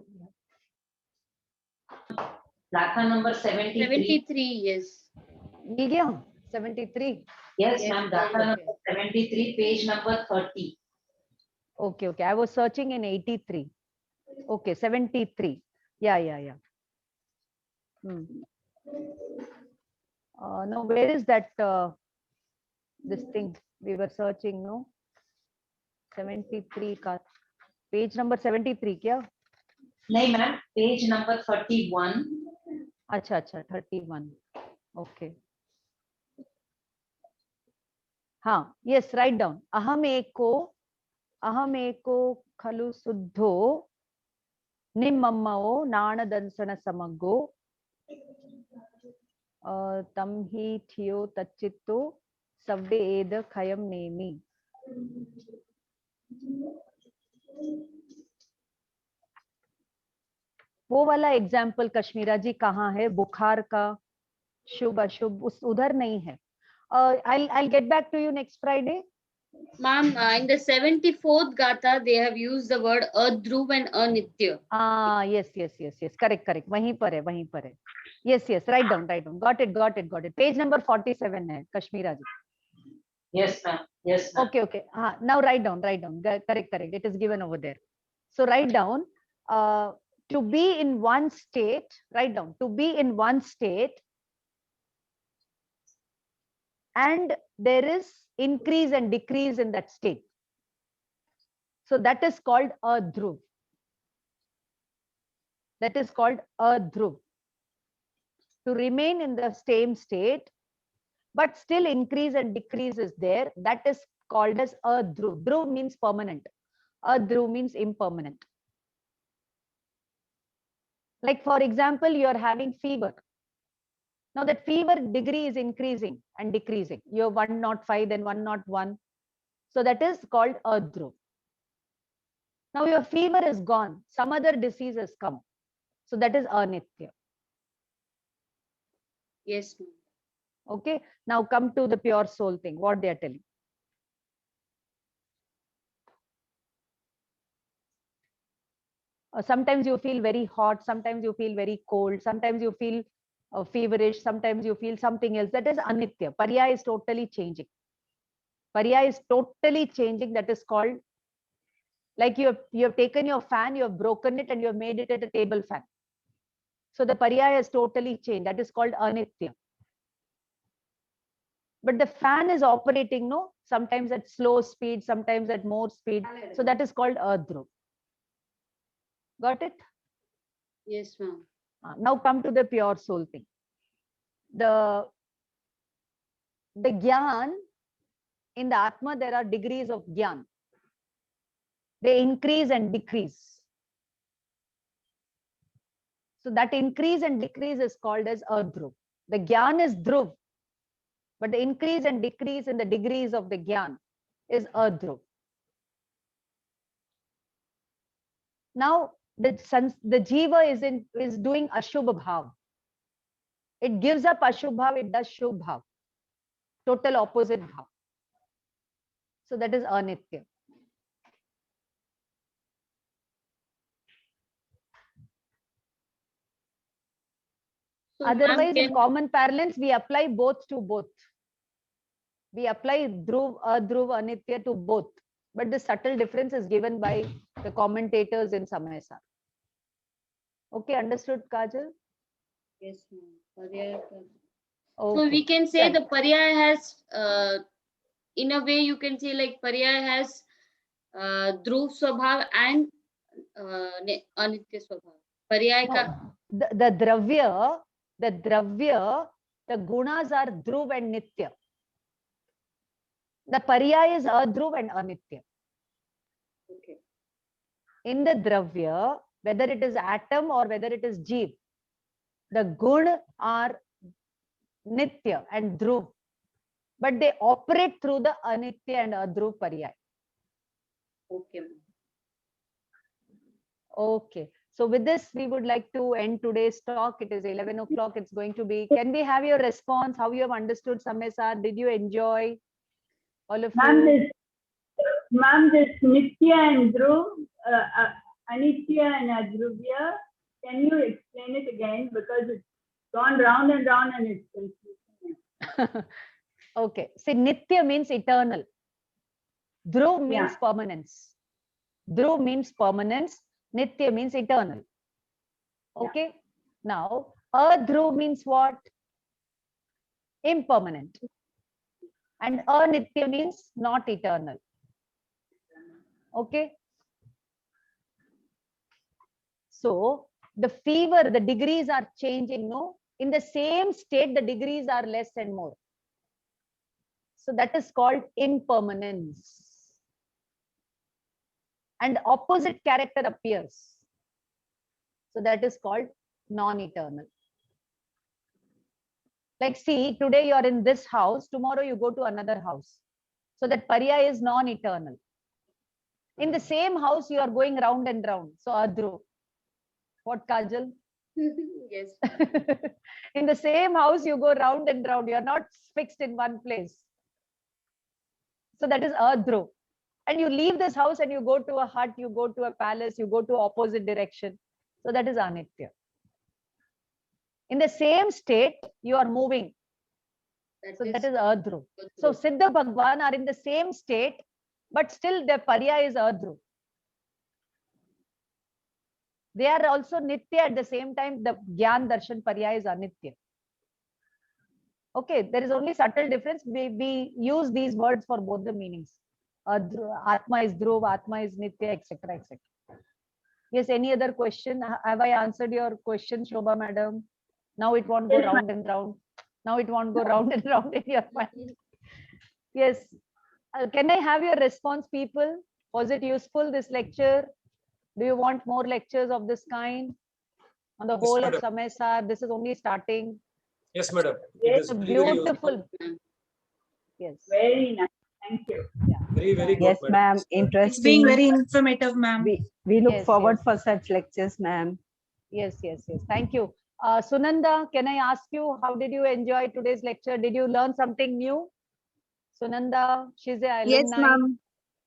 Gatha number 73. 73, yes. मिल गया? 73. Yes, ma'am. Gatha number 73, page number 30. Okay, okay. I was searching in 83. Okay, 73. Yeah. No, where is that? This thing we were searching, no? 73 ka page number 73 kya? No, ma'am. Page number 31. Acha, 31. Okay. हाँ, yes, write down. Aham eko khalu suddho nimmamao nanadansana samaggo tamhi thiyo tachitto savve eda khayam nemi. वो वाला example Kashmira जी कहाँ है? बुखार का, शुभ अशुभ, उस उधर नहीं है. I'll get back to you next Friday. Ma'am, in the 74th Gatha, they have used the word Adhruv and Anitya. Yes. Correct. वहीं पर है. Yes. Write down. Got it. Page number 47 है, Kashmira ji. Yes, ma'am. Okay. Now write down. Correct. It is given over there. So write down. To be in one state, write down. To be in one state, and there is increase and decrease in that state. So that is called a dhruv. To remain in the same state, but still increase and decrease is there. That is called as a dhruv. Dhruv means permanent. A dhruv means impermanent. Like for example, you are having fever. Now that fever degree is increasing and decreasing. You have 105, then 101. So that is called a dhruv. Now your fever is gone. Some other disease has come. So that is anitya. Yes. Okay. Now come to the pure soul thing. What they are telling. Sometimes you feel very hot. Sometimes you feel very cold. Sometimes you feel feverish. Sometimes you feel something else. That is anitya. Parya is totally changing. That is called, like you have taken your fan, you have broken it, and you have made it at a table fan. So the parya has totally changed. That is called anitya. but the fan is operating, no, sometimes at slow speed, sometimes at more speed. So that is called Earth Dhruv. Got it? Yes, ma'am. Now come to the pure soul thing. The Gyan, in the Atma, there are degrees of Gyan. They increase and decrease. So that increase and decrease is called as Earth Dhruv. The Gyan is Dhruv, but the increase and decrease in the degrees of the Gyan is Earth Dhruv. Now, the Jiva is doing Ashubha Bhav. It gives up Ashubha Bhav, it does Shubh Bhav. Total opposite Bhav. So that is Anitya. So, Otherwise, ma'am, in common parlance, we apply both to both. We apply Dhruv, Adhruv, Anitya to both. But the subtle difference is given by the commentators in Samayasar. Okay, understood, Kajal? Yes, ma'am. Paryaya. Okay. So we can say Right. the Paryaya has, in a way, you can say like Paryaya has Dhruv Swabhav and Anitya Swabhav. Paryaya ka. No, the Dravya, the gunas are Dhruv and Nitya. The Paryaya is Adhruv and Anitya. Okay. In the Dravya, whether it is atom or whether it is Jeev, the gun are Nitya and Dhruv, but they operate through the Anitya and Adhruv Paryaya. Okay. Okay. So with this, we would like to end today's talk. It is 11 o'clock. It's going to be. Can we have your response? How you have understood Samayasar? Did you enjoy? All of you. Ma'am, this Nitya and Dhruv, Anitya and Adhruvya, can you explain it again? Because it's gone round and round and it's confusing. Okay. See, Nitya means eternal. Dhruv means Yeah. permanence. Dhruv means permanence. Nitya means eternal. Okay. Now, Adhruv means what? Impermanent. And Anitya means not eternal. Okay. So the fever, the degrees are changing, no? In the same state, the degrees are less and more. So that is called impermanence. And opposite character appears. So that is called non-eternal. Like, see, today you are in this house, tomorrow you go to another house. So that Paryaya is non-eternal. In the same house, you are going round and round. So Adhruv. What, Kajal? Yes. In the same house, you go round and round. You are not fixed in one place. So that is Adhruv. And you leave this house and you go to a hut, you go to a palace, you go to opposite direction. So that is Anitya. In the same state, you are moving. So that is Adhruv. So Siddha Bhagwan are in the same state, but still their Paryaya is Adhruv. They are also Nitya at the same time. The Gyan Darshan Paryaya is Anitya. Okay, there is only subtle difference. We use these words for both the meanings. Atma is Dhruv, Atma is Nitya, etc. etc. Yes, any other question? Have I answered your question, Shobha madam? Now it won't go round and round. Now it won't go round and round in your mind. Yes. Can I have your response, people? Was it useful, this lecture? Do you want more lectures of this kind? On the Yes, whole of madam. Samayasar, this is only starting. Yes, madam. Yes, It is very, very beautiful. Yes. Very nice. Thank you. Very, very good, Yes, madam. ma'am. It's Interesting. being very informative, ma'am. We look Yes, forward yes. for such lectures, ma'am. Yes, yes, yes. Thank you. Sunanda, can I ask you, how did you enjoy today's lecture? Did you learn something new? Sunanda, she's a Yes, alumni. ma'am.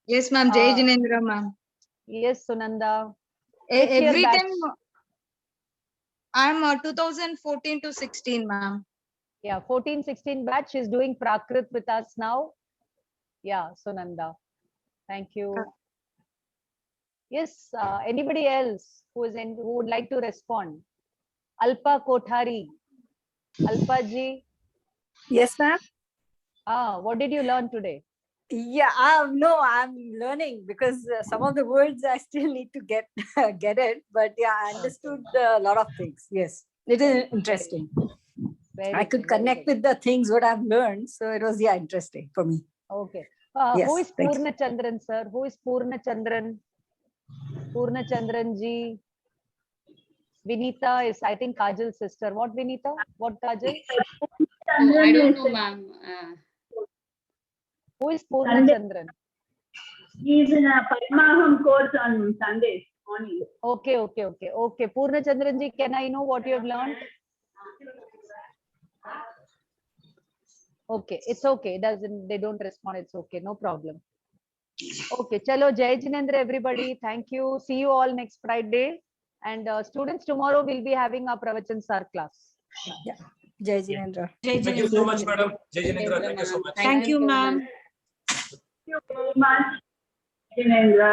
Yes, ma'am. Jai Uh, Jinendra, ma'am. Yes, Sunanda. Which year Every batch? time I'm 2014 to 16, ma'am. Yeah, 14, 16 batch. She's doing Prakrit with us now. Yeah, Sunanda. Thank you. Yes, anybody else who would like to respond? Alpa Kothari. Alpa ji. Yes, ma'am. What did you learn today? Yeah, no, I'm learning because some of the words I still need to get get it. But yeah, I understood a lot of things. Yes, it is interesting. I could connect with the things what I've learned, so it was interesting for me. Okay. Yes, Who is thanks. Purna Chandran, sir? Who is Purna Chandran? Purna Chandran ji. Vinita is, I think, Kajal's sister. What Vinita? What Kajal? Oh, I don't know, ma'am. Who is Purna Sunday. Chandran? He's in a Paramaham course on Sundays morning. Okay. Purna Chandran ji, can I know what you have learned? Okay, it's okay. They don't respond. It's okay. No problem. Okay, chalo, Jai Jinendra, everybody. Thank you. See you all next Friday. And students, tomorrow we'll be having our Pravachan Sar class. Yeah. Jai Jinendra. Thank you so much, madam. Jai Jinendra, thank you so much. Thank you, ma'am. Thank you very much, Jinendra.